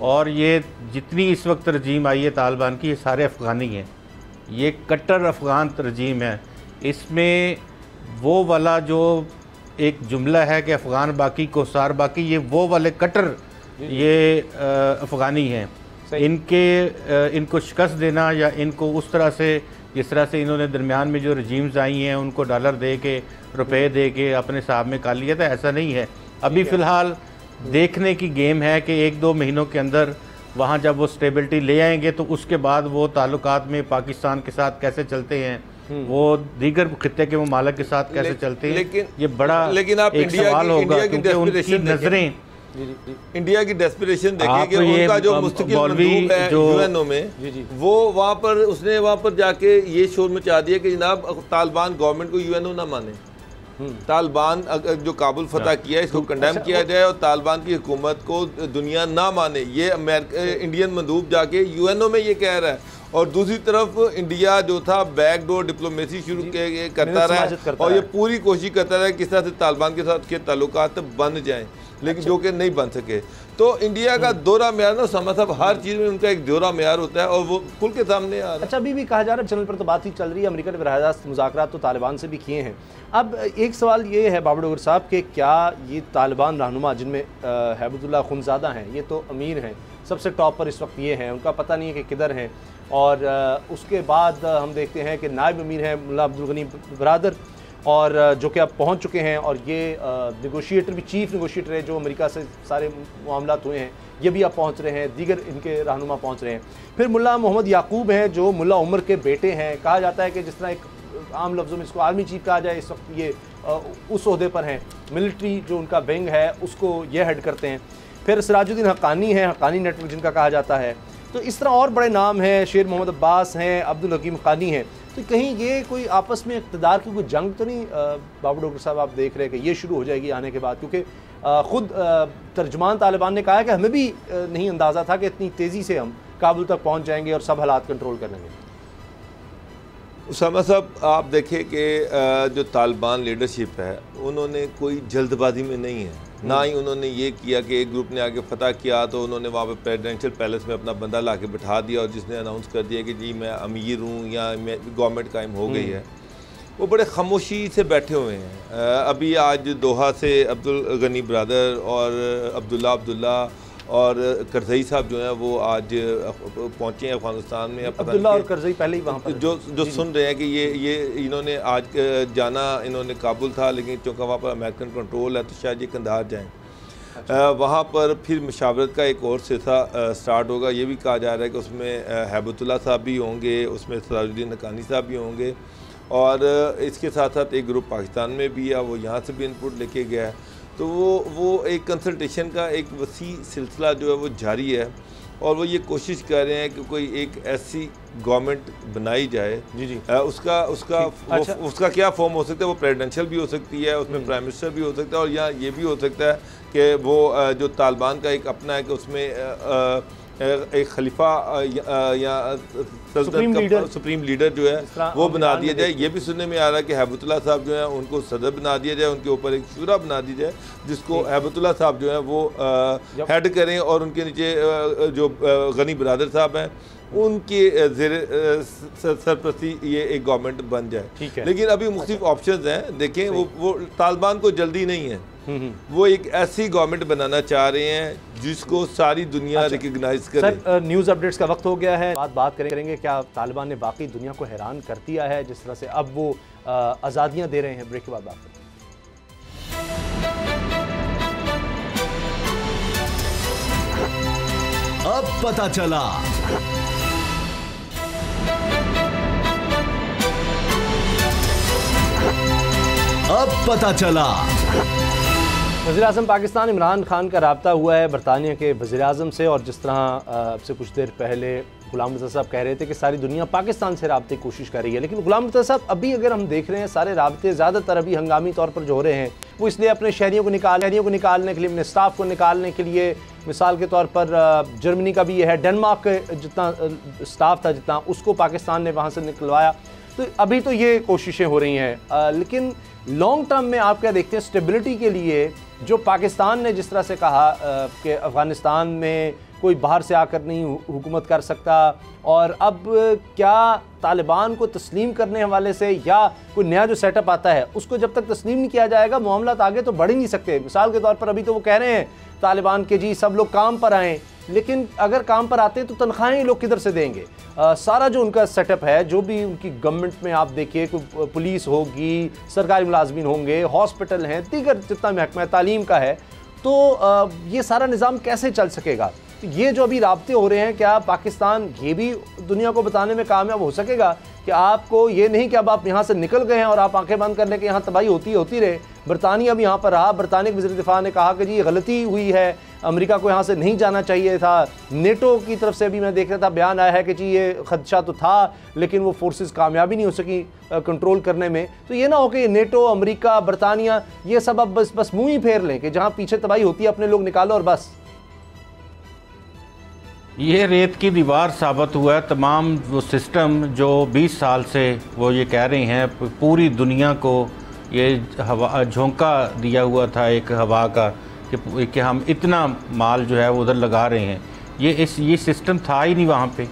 और ये जितनी इस वक्त रजीम आई है तालिबान की, ये सारे अफ़गानी हैं। ये कट्टर अफ़गान रजीम है। इसमें वो वाला जो एक जुमला है कि अफ़गान बाकी कोसार बाकी, ये वो वाले कट्टर ये अफ़गानी हैं। इनको शिकस्त देना या इनको उस तरह से जिस तरह से इन्होंने दरमियान में जो रजीम्स आई हैं उनको डॉलर दे के, रुपए दे के अपने साहब में कर लिया था, ऐसा नहीं है। अभी फ़िलहाल देखने की गेम है कि 1-2 महीनों के अंदर वहाँ जब वो स्टेबिलिटी ले आएंगे तो उसके बाद वो ताल्लुकात में पाकिस्तान के साथ कैसे चलते हैं, वो दीगर खित्ते के ममालिक के साथ कैसे चलते हैं, ये बड़ा एक सवाल होगा क्योंकि उनकी नज़रें इंडिया की डेस्परेशन देखिए कि उनका जो मुस्तकिल मंदूब है यूएनओ में, वो वहाँ पर उसने वहाँ पर जाके ये शोर मचा दिया कि जनाब तालिबान गवर्नमेंट को यूएनओ ना माने, तालिबान जो काबुल फतह किया इसको कंडेम किया जाए और तालिबान की हुकूमत को दुनिया ना माने। ये इंडियन मंदूब जाके यूएनओ में ये कह रहा है। और दूसरी तरफ इंडिया जो था बैकडोर डिप्लोमेसी शुरू करता रहा और ये पूरी कोशिश करता रहा किस तरह से तालिबान के साथ के ताल्लुकात बन जाएं, लेकिन जो कि नहीं बन सके। तो इंडिया का दोहरा म्यार ना समा साहब, हर चीज़ में उनका एक दोहरा म्यार होता है और वो खुल के सामने आ रहा है। अच्छा, अभी भी कहा जा रहा है चैनल पर तो बात ही चल रही है, अमेरिका ने बराह रास्त मुज़ाकरात तो तालिबान से भी किए हैं। अब एक सवाल ये है बाबर डोगर साहब कि क्या ये तालिबान रहनुमा जिनमें हैबतुल्लाह खुनज़ादा हैं, ये तो अमीर हैं, सबसे टॉप पर इस वक्त ये हैं, उनका पता नहीं है कि किधर हैं। और उसके बाद हम देखते हैं कि नायब अमीर हैं मुल्ला अब्दुल गनी बरादर, और जो कि अब पहुंच चुके हैं और ये नेगोशिएटर भी, चीफ नेगोशिएटर है जो अमेरिका से सारे मामलात हुए हैं, ये भी अब पहुंच रहे हैं, दीगर इनके रहनुमा पहुंच रहे हैं। फिर मुल्ला मोहम्मद याकूब हैं जो मुल्ला उमर के बेटे हैं। कहा जाता है कि जिस तरह एक आम लफ्ज़ों में इसको आर्मी चीफ कहा जाए, इस वक्त ये उस ओहदे पर हैं, मिलिट्री जो उनका विंग है उसको ये हेड करते हैं। फिर सिराजुद्दीन हक्कानी हैं, हक्कानी नेटवर्क जिनका कहा जाता है। तो इस तरह और बड़े नाम हैं, शेर मोहम्मद अब्बास हैं, अब्दुल हकीम खानी हैं। तो कहीं ये कोई आपस में इक़्तिदार की कोई जंग तो नहीं बाबर डोगर साहब आप देख रहे हैं कि ये शुरू हो जाएगी आने के बाद? क्योंकि ख़ुद तर्जुमान तालिबान ने कहा है कि हमें भी नहीं अंदाज़ा था कि इतनी तेज़ी से हम काबुल तक पहुँच जाएंगे और सब हालात कंट्रोल कर लेंगे। उसामा साहब, आप देखें कि जो तालिबान लीडरशिप है उन्होंने कोई जल्दबाजी में नहीं है, ना ही उन्होंने ये किया कि एक ग्रुप ने आगे फतह किया तो उन्होंने वहाँ पे प्रेसिडेंशियल पैलेस में अपना बंदा ला के बिठा दिया और जिसने अनाउंस कर दिया कि जी मैं अमीर हूँ या मैं गवर्नमेंट कायम हो गई है। वो बड़े खामोशी से बैठे हुए हैं। अभी आज दोहा से अब्दुल गनी ब्रदर और अब्दुल्ला और करजई साहब जो हैं वो आज पहुँचे हैं अफगानिस्तान में। अब्दुल्ला और करजई पहले ही वहाँ पर जो सुन रहे हैं कि ये इन्होंने आज जाना, इन्होंने काबुल था लेकिन चूँकि वहाँ पर अमेरिकन कंट्रोल है तो शायद ये कंधार जाएँ। वहाँ पर फिर मशावरत का एक और सिलसिला स्टार्ट होगा। ये भी कहा जा रहा है कि उसमें हैबतुल्लाह साहब भी होंगे, उसमें सिराजुद्दीन हक्कानी साहब भी होंगे और इसके साथ साथ एक ग्रुप पाकिस्तान में भी है, वो यहाँ से भी इनपुट लेके गया है। तो वो एक कंसल्टेशन का एक वसी सिलसिला जो है वो जारी है और वो ये कोशिश कर रहे हैं कि कोई एक ऐसी गवर्नमेंट बनाई जाए। उसका क्या फॉर्म हो सकता है? वो प्रेसिडेंशियल भी हो सकती है, उसमें प्राइम मिनिस्टर भी हो सकता है और यहाँ ये भी हो सकता है कि वो जो तालिबान का एक अपना है कि उसमें एक खलीफा या सुप्रीम लीडर जो है वो बना दिया जाए। ये भी सुनने में आ रहा है कि हैबतुल्लाह साहब जो है उनको सदर बना दिया जाए, उनके ऊपर एक शूरा बना दी जाए जिसको हैबतुल्लाह साहब जो है वो हेड करें और उनके नीचे जो गनी ब्रदर साहब हैं उनके सरपरस्ती ये एक गवर्नमेंट बन जाए। ठीक है। लेकिन अभी मुख्तलिफ ऑप्शंस हैं। देखें, वो तालिबान को जल्दी नहीं है, वो एक ऐसी गवर्नमेंट बनाना चाह रहे हैं जिसको सारी दुनिया रिकग्नाइज करे। सर, न्यूज़ अपडेट्स का वक्त हो गया है। बात करेंगे क्या तालिबान ने बाकी दुनिया को हैरान कर दिया है जिस तरह से अब वो आज़ादियाँ दे रहे हैं। ब्रेक के बाद बात करेंगे। अब पता चला। अब पता चला। वज़ीर-ए-आज़म पाकिस्तान इमरान खान का रब्ता हुआ है बरतानिया के वज़ीर-ए-आज़म से, और जिस तरह अब से कुछ देर पहले गुलाम मुर्तज़ा साहब कह रहे थे कि सारी दुनिया पाकिस्तान से रब्ते की कोशिश कर रही है, लेकिन गुलाम मुर्तज़ा साहब अभी अगर हम देख रहे हैं सारे रब्ते ज़्यादातर अभी हंगामी तौर पर जो हो रहे हैं वो इसलिए अपने शहरियों को निकालने के लिए, अपने स्टाफ को निकालने के लिए। मिसाल के तौर पर जर्मनी का भी ये है, डेनमार्क के जितना स्टाफ था जितना उसको पाकिस्तान ने वहाँ से निकलवाया। तो अभी तो ये कोशिशें हो रही हैं, लेकिन लॉन्ग टर्म में आप क्या देखते हैं स्टेबिलिटी के लिए जो पाकिस्तान ने जिस तरह से कहा कि अफ़गानिस्तान में कोई बाहर से आकर नहीं हुकूमत कर सकता, और अब क्या तालिबान को तस्लीम करने हवाले से या कोई नया जो सेटअप आता है उसको जब तक तस्लीम नहीं किया जाएगा मामला आगे तो बढ़ ही नहीं सकते। मिसाल के तौर पर अभी तो वो कह रहे हैं तालिबान के जी सब लोग काम पर आएँ, लेकिन अगर काम पर आते हैं तो तनख्वाहें लोग किधर से देंगे। सारा जो उनका सेटअप है, जो भी उनकी गवर्नमेंट में आप देखिए, पुलिस होगी, सरकारी मुलाजमीन होंगे, हॉस्पिटल हैं, दीगर जितना महकमा तालीम का है, तो ये सारा निज़ाम कैसे चल सकेगा। तो ये जो अभी राब्ते हो रहे हैं, क्या पाकिस्तान ये भी दुनिया को बताने में कामयाब हो सकेगा कि आपको ये नहीं कि अब आप यहाँ से निकल गए हैं और आप आंखें बंद कर लें कि यहाँ तबाही होती रहे। बरतानिया भी यहाँ पर रहा, बरतानिया के वज़ीर दिफा ने कहा कि जी ये गलती हुई है, अमेरिका को यहाँ से नहीं जाना चाहिए था। नेटो की तरफ से भी मैं देख रहा था बयान आया है कि जी ये खदशा तो था लेकिन वो फोर्सेस कामयाबी नहीं हो सकी कंट्रोल करने में। तो ये ना हो कि नेटो, अमेरिका, बरतानिया ये सब अब बस मुँह ही फेर लें कि जहाँ पीछे तबाही होती है अपने लोग निकालो और बस। ये रेत की दीवार साबित हुआ है। तमाम वो सिस्टम जो 20 साल से वो ये कह रहे हैं, पूरी दुनिया को ये हवा झोंका दिया हुआ था एक हवा का कि हम इतना माल जो है वो उधर लगा रहे हैं, ये सिस्टम था ही नहीं वहाँ पे।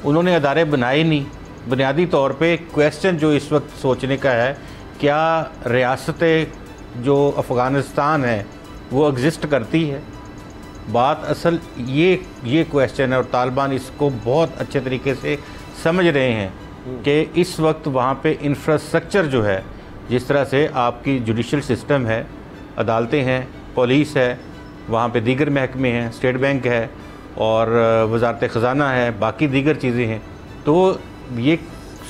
उन्होंने अदारे बनाए नहीं। बुनियादी तौर पे क्वेश्चन जो इस वक्त सोचने का है, क्या रियासतें जो अफ़गानिस्तान है वो एग्जिस्ट करती है। बात असल ये क्वेश्चन है, और तालिबान इसको बहुत अच्छे तरीके से समझ रहे हैं कि इस वक्त वहाँ पे इंफ्रास्ट्रक्चर जो है, जिस तरह से आपकी जुडिशल सिस्टम है, अदालतें हैं, पुलिस है, वहाँ पे दीगर महकमे हैं, स्टेट बैंक है और वजारत ख़जाना है, बाकी दीगर चीज़ें हैं। तो ये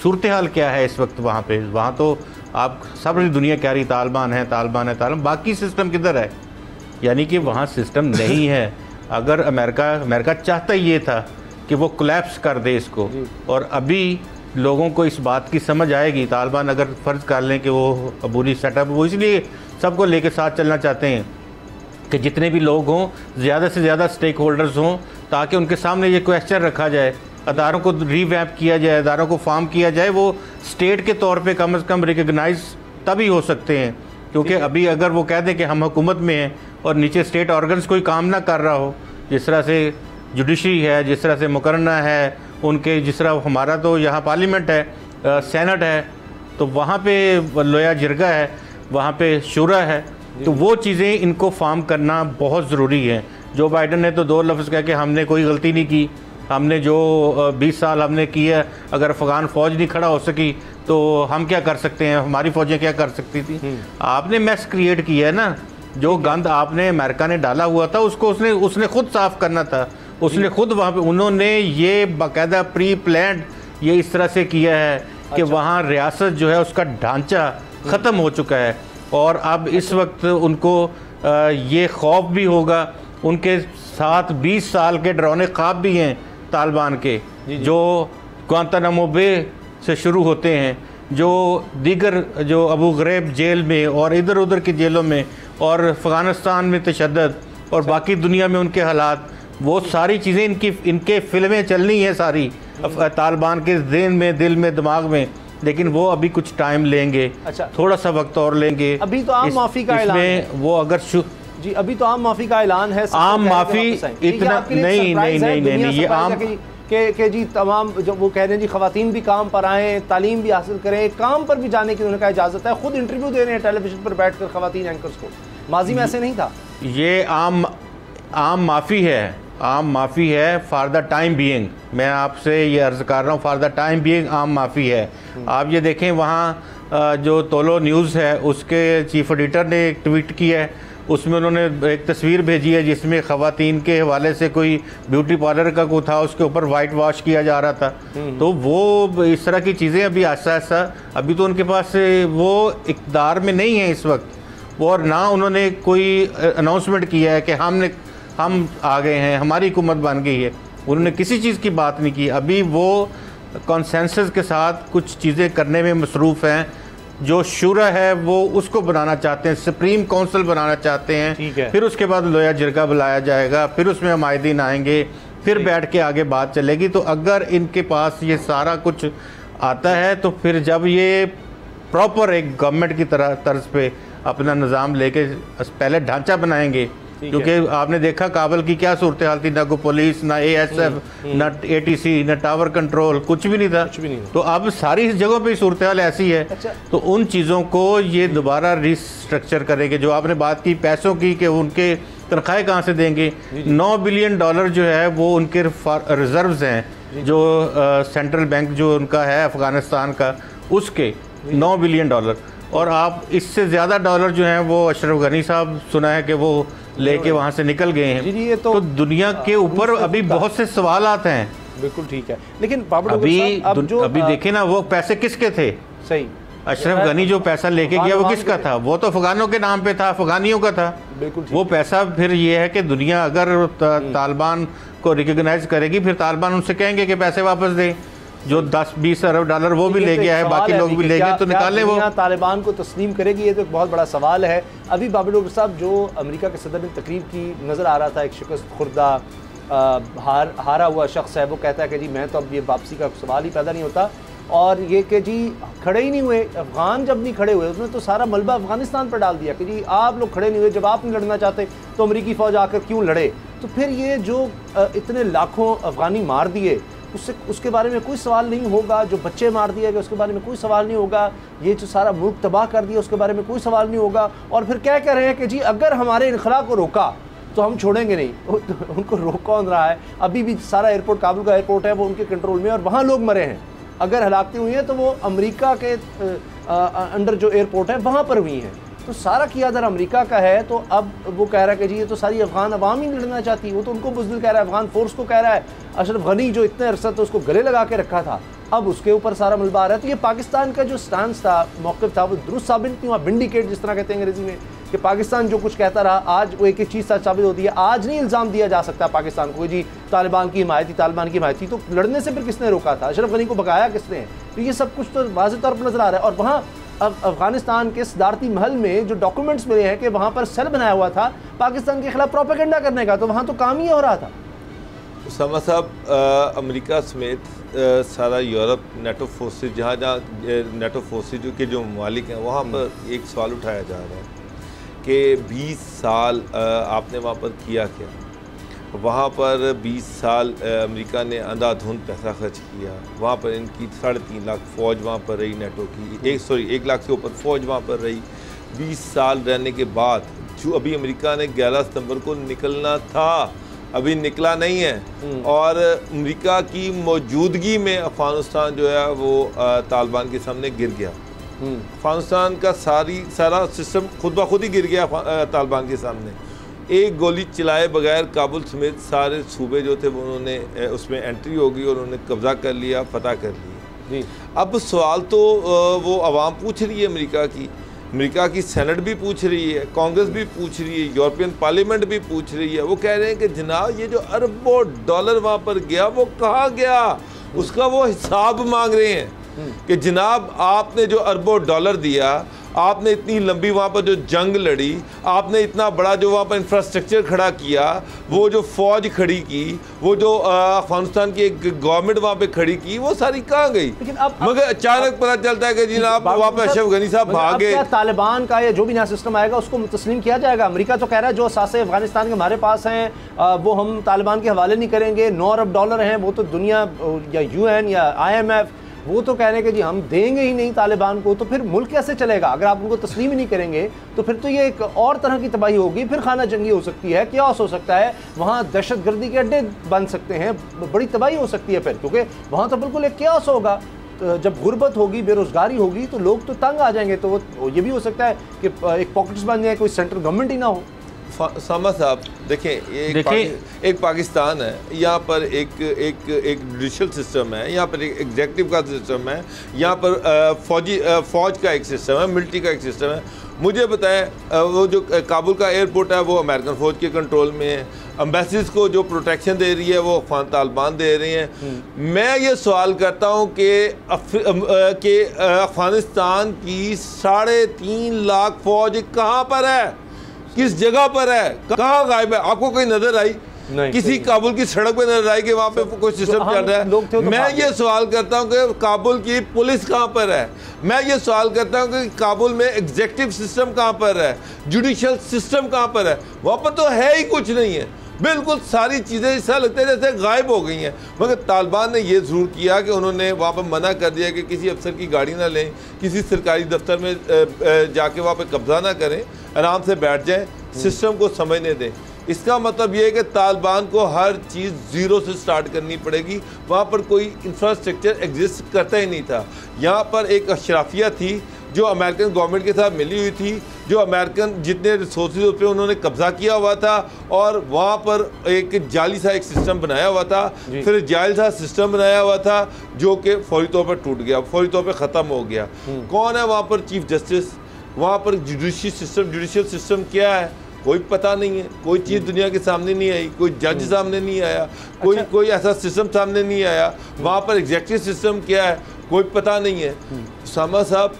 सूरत हाल क्या है इस वक्त वहाँ पे? वहाँ तो आप सारी दुनिया कह रही तालिबान है, बाकी सिस्टम किधर है? यानी कि वहाँ सिस्टम नहीं है। अगर अमेरिका चाहता ये था कि वो कोलैप्स कर दे इसको, और अभी लोगों को इस बात की समझ आएगी। तालिबान अगर फ़र्ज़ कर लें कि वो अबूरी सेटअप, वो इसलिए सबको लेके साथ चलना चाहते हैं कि जितने भी लोग हों, ज़्यादा से ज़्यादा स्टेक होल्डर्स हों, ताकि उनके सामने ये क्वेश्चन रखा जाए, अदारों को रीवैम्प किया जाए, अदारों को फॉर्म किया जाए, वो स्टेट के तौर पे कम से कम रिकग्नाइज तभी हो सकते हैं। क्योंकि अभी अगर वो कह दें कि हम हुकूमत में हैं और नीचे स्टेट ऑर्गन्स कोई काम ना कर रहा हो, जिस तरह से जुडिशरी है, जिस तरह से मुकर्रना है उनके, जिस तरह हमारा तो यहाँ पार्लियामेंट है, सेनेट है, तो वहाँ पे लोया जिरगा है, वहाँ पे शुरा है, तो वो चीज़ें इनको फॉर्म करना बहुत ज़रूरी है। जो बाइडन ने तो 2 लफ्ज़ कह के हमने कोई गलती नहीं की, हमने जो 20 साल हमने किया, अगर अफ़गान फ़ौज नहीं खड़ा हो सकी तो हम क्या कर सकते हैं, हमारी फ़ौजें क्या कर सकती थी। आपने मैस क्रिएट किया है ना, जो गंद आपने अमेरिका ने डाला हुआ था उसको उसने खुद साफ़ करना था। उसने खुद वहाँ पे उन्होंने ये बाकायदा प्री प्लान्ड ये इस तरह से किया है कि वहाँ रियासत जो है उसका ढांचा ख़त्म हो चुका है, और अब इस वक्त उनको ये खौफ भी होगा। उनके साथ 20 साल के डरावने ख्वाब भी हैं तालिबान के, जो गुआंतानामो बे से शुरू होते हैं, जो दीगर जो अबू ग़रैब जेल में और इधर उधर की जेलों में, और अफ़गानिस्तान में तशद्दुद और बाकी दुनिया में उनके हालात, वो सारी चीज़ें इनके फिल्में चलनी हैं सारी तालिबान के ज़हन में, दिल में, दिमाग में, लेकिन वो अभी कुछ टाइम लेंगे। अच्छा, थोड़ा सा वक्त और लेंगे। अभी तो आम माफ़ी का ऐलान है। वो अगर अभी तो आम माफ़ी का ऐलान है। आम माफ़ी इतना नहीं, ये कि जी तमाम जो वो कह रहे हैं जी ख़वातीन भी काम पर आएँ, तालीम भी हासिल करें, काम पर भी जाने की उन्होंने कहा इजाज़त है, खुद इंटरव्यू दे रहे हैं टेलीविज़न पर बैठ कर ख़वातीन एंकर्स को। माजी में ऐसे नहीं था। ये आम माफ़ी है, आम माफ़ी है फॉर द टाइम बीइंग। मैं आपसे ये अर्ज़ कर रहा हूँ, फॉर द टाइम बीइंग आम माफ़ी है। आप ये देखें, वहाँ जो तोलो न्यूज़ है उसके चीफ एडिटर ने एक ट्वीट किया है, उसमें उन्होंने एक तस्वीर भेजी है जिसमें ख़वातीन के हवाले से कोई ब्यूटी पार्लर का को था, उसके ऊपर वाइट वॉश किया जा रहा था। तो वो इस तरह की चीज़ें अभी आहिस्ता आहिस्ता, अभी तो उनके पास वो इक़्तिदार में नहीं है इस वक्त, और ना उन्होंने कोई अनाउंसमेंट किया है कि हम आ गए हैं, हमारी हुकूमत बन गई है। उन्होंने किसी चीज़ की बात नहीं की। अभी वो कॉन्सेंसस के साथ कुछ चीज़ें करने में मसरूफ़ हैं। जो शुरा है वो उसको बनाना चाहते हैं, सुप्रीम काउंसिल बनाना चाहते हैं, फिर उसके बाद लोया जिरगा बुलाया जाएगा, फिर उसमें हमायदीन आएंगे, फिर बैठ के आगे बात चलेगी। तो अगर इनके पास ये सारा कुछ आता है तो फिर जब ये प्रॉपर एक गवर्नमेंट की तरह तर्ज पे अपना निज़ाम लेके पहले ढांचा बनाएंगे, क्योंकि आपने देखा काबल की क्या सूरत हाल थी, ना कोई पुलिस, ना ASF, ना ATC, ना टावर कंट्रोल, कुछ भी नहीं था। तो अब सारी जगहों पे सूरत हाल ऐसी है। तो उन चीज़ों को ये दोबारा रिस्ट्रक्चर करेंगे। जो आपने बात की पैसों की कि उनके तनख्वाहें कहाँ से देंगे, $9 बिलियन जो है वो उनके रिजर्व्स हैं, जो सेंट्रल बैंक जो उनका है अफ़गानिस्तान का, उसके $9 बिलियन। और आप इससे ज़्यादा डॉलर जो हैं वो अशरफ गनी साहब सुना है कि वो लेके वहाँ से निकल गए हैं। ये तो दुनिया के ऊपर अभी बहुत से सवालात हैं। बिल्कुल ठीक है, लेकिन अभी देखें ना, वो पैसे किसके थे? सही, अशरफ गनी जो पैसा लेके गया वो किसका था? वो तो अफगानों के नाम पे था, अफगानियों का था। बिल्कुल वो पैसा फिर ये है कि दुनिया अगर तालिबान को रिकॉग्नाइज करेगी, फिर तालिबान उनसे कहेंगे कि पैसे वापस दें। जो 10-20 अरब डॉलर वो भी ले गया है, बाकी लोग भी ले गए, तो निकाले वो। तालिबान को तस्लीम करेगी, ये तो एक बहुत बड़ा सवाल है। अभी बाबर डॉक्टर साहब, जो अमेरिका के सदर ने तकरीब की नज़र आ रहा था, एक शिकस्त खुर्दा हारा हुआ शख्स है, वो कहता है कि जी मैं तो अब ये वापसी का सवाल ही पैदा नहीं होता। और ये कि जी खड़े ही नहीं हुए अफ़गान, जब नहीं खड़े हुए उसने तो सारा मलबा अफ़गानिस्तान पर डाल दिया कि जी आप लोग खड़े नहीं हुए, जब आप नहीं लड़ना चाहते तो अमेरिकी फ़ौज आकर क्यों लड़े। तो फिर ये जो इतने लाखों अफ़गानी मार दिए, उसके बारे में कोई सवाल नहीं होगा। जो बच्चे मार दिए गए उसके बारे में कोई सवाल नहीं होगा। ये जो सारा मुल्क तबाह कर दिया उसके बारे में कोई सवाल नहीं होगा। और फिर क्या कह रहे हैं कि जी अगर हमारे इनखला को रोका तो हम छोड़ेंगे नहीं। उनको रोक कौन रहा है? अभी भी सारा एयरपोर्ट, काबुल का एयरपोर्ट है, वो उनके कंट्रोल में, और वहाँ लोग मरे हैं। अगर हलाकतें हुई हैं तो वो अमेरिका के अंडर जो एयरपोर्ट है वहाँ पर हुई हैं। तो सारा किया अगर अमेरिका का है, तो अब वो कह रहा है कि जी ये तो सारी अफगान अवाम ही लड़ना चाहती है। वो तो उनको बुज़दिल कह रहा है, अफगान फोर्स को कह रहा है। अशरफ गनी जो इतने अरसा तो उसको गले लगा के रखा था, अब उसके ऊपर सारा मलबा आ रहा है। तो ये पाकिस्तान का जो स्टांस था, मौक़िफ़ था, वो दुरुस्त साबित नहीं हुआ। विंडिकेट जिस तरह कहते हैं अंग्रेज़ी में, कि पाकिस्तान जो कुछ कहता रहा, आज वो एक चीज़ सच साबित होती है। आज नहीं इल्ज़ाम दिया जा सकता पाकिस्तान को जी तालिबान की हिमायत थी, तालिबान की हिमायत थी। तो लड़ने से फिर किसने रोका था? अशरफ गनी को भगाया किसने? तो ये सब कुछ तो वाज़ेह तौर पर नज़र आ रहा है। और वहाँ अफगानिस्तान के सदारती महल में जो डॉक्यूमेंट्स मिले हैं कि वहाँ पर सेल बनाया हुआ था पाकिस्तान के खिलाफ प्रोपेगेंडा करने का, तो वहाँ तो काम ही हो रहा था। उसामा साहब, अमेरिका समेत सारा यूरोप नेटो फोर्सेज, जहाँ नेटो फोर्सेज के जो ममालिक हैं, वहाँ पर एक सवाल उठाया जा रहा है कि 20 साल आपने वहाँ पर किया क्या? वहाँ पर 20 साल अमेरिका ने अंधाधुंध पैसा खर्च किया। वहाँ पर इनकी 3.5 लाख फ़ौज वहाँ पर रही, नेटो की 1 लाख से ऊपर फ़ौज वहाँ पर रही। 20 साल रहने के बाद जो अभी अमेरिका ने 11 सितंबर को निकलना था, अभी निकला नहीं है। और अमेरिका की मौजूदगी में अफ़गानिस्तान जो है वो तालिबान के सामने गिर गया। अफ़गानिस्तान का सारा सिस्टम खुद ब खुद ही गिर गया तालिबान के सामने। एक गोली चलाए बगैर काबुल समेत सारे सूबे जो थे वो उन्होंने उसमें एंट्री होगी और उन्होंने कब्ज़ा कर लिया, फतह कर लिया। अब सवाल तो वो आवाम पूछ रही है, अमेरिका की सेनेट भी पूछ रही है, कांग्रेस भी पूछ रही है, यूरोपियन पार्लियामेंट भी पूछ रही है। वो कह रहे हैं कि जनाब ये जो अरबों डॉलर वहाँ पर गया वो कहाँ गया, उसका वो हिसाब मांग रहे हैं कि जनाब आपने जो अरबों डॉलर दिया, आपने इतनी लंबी वहाँ पर जो जंग लड़ी, आपने इतना बड़ा जो वहाँ पर इंफ्रास्ट्रक्चर खड़ा किया, वो जो फौज खड़ी की, वो जो अफगानिस्तान की एक गवर्नमेंट वहाँ पे खड़ी की, वो सारी कहाँ गई? लेकिन अब मगर अचानक पता चलता है कि जनाब वहाँ पे अशरफ गनी साहब भागे। तालिबान का या जो भी नया सिस्टम आएगा उसको तस्लीम किया जाएगा? अमेरिका तो कह रहा है जो असासे अफगानिस्तान के हमारे पास हैं वो हम तालिबान के हवाले नहीं करेंगे। 9 अरब डॉलर हैं, वो तो दुनिया या UN या IMF वो तो कह रहे हैं कि जी हम देंगे ही नहीं तालिबान को। तो फिर मुल्क कैसे चलेगा अगर आप उनको तस्लीम ही नहीं करेंगे? तो फिर तो ये एक और तरह की तबाही होगी, फिर खाना जंगी हो सकती है, क्यास हो सकता है, वहाँ दहशतगर्दी के अड्डे बन सकते हैं, बड़ी तबाही हो सकती है फिर, क्योंकि वहाँ तो बिल्कुल एक क्यास होगा। जब गुर्बत होगी, बेरोजगारी होगी तो लोग तो तंग आ जाएंगे। तो ये भी हो सकता है कि एक पॉकेट्स बन जाए, कोई सेंट्रल गवर्नमेंट ही ना हो। सामा साहब देखें, एक पाकिस्तान है, यहाँ पर एक जुडिशल सिस्टम है, यहाँ पर एक एग्जेक्टिव का सिस्टम है, यहाँ पर फौज का एक सिस्टम है, मिलिट्री का एक सिस्टम है। मुझे बताएं वो जो काबुल का एयरपोर्ट है वो अमेरिकन फ़ौज के कंट्रोल में है, एम्बेसीज को जो प्रोटेक्शन दे रही है वो अफगान तालिबान दे रहे हैं। मैं ये सवाल करता हूँ कि अफगानिस्तान की 3.5 लाख फौज कहाँ पर है, किस जगह पर है, कहाँ गायब है? आपको कोई नजर आई? किसी काबुल की सड़क पे नजर आई कि वहाँ पे कोई सिस्टम चल रहा है? मैं ये सवाल करता हूँ कि काबुल की पुलिस कहाँ पर है? मैं ये सवाल करता हूँ कि काबुल में एग्जेक्टिव सिस्टम कहाँ पर है, जुडिशल सिस्टम कहाँ पर है? वहाँ पर तो है ही कुछ नहीं है, बिल्कुल सारी चीज़ें ऐसा लगता है जैसे गायब हो गई हैं। मगर तालिबान ने ये ज़रूर किया कि उन्होंने वहाँ पर मना कर दिया कि किसी अफसर की गाड़ी ना लें, किसी सरकारी दफ्तर में जाके वहाँ पर कब्जा ना करें, आराम से बैठ जाएं, सिस्टम को समझने दें। इसका मतलब ये है कि तालिबान को हर चीज़ ज़ीरो से स्टार्ट करनी पड़ेगी। वहाँ पर कोई इंफ्रास्ट्रक्चर एग्जिस्ट करता ही नहीं था। यहाँ पर एक अशराफिया थी जो अमेरिकन गवर्नमेंट के साथ मिली हुई थी, जो अमेरिकन जितने रिसोर्सेज उस पर उन्होंने कब्जा किया हुआ था, और वहाँ पर एक जाली सा एक सिस्टम बनाया हुआ था, फिर जाली सा सिस्टम बनाया हुआ था जो कि फौरी तौर पर टूट गया, फौरी तौर पर ख़त्म हो गया। कौन है वहाँ पर चीफ जस्टिस? वहाँ पर जुडिशियल सिस्टम क्या है? कोई पता नहीं है, कोई चीज़ दुनिया के सामने नहीं आई, कोई जज सामने नहीं आया, कोई ऐसा सिस्टम सामने नहीं आया। वहाँ पर एग्जेक्टिव सिस्टम क्या है कोई पता नहीं है। सामा साहब,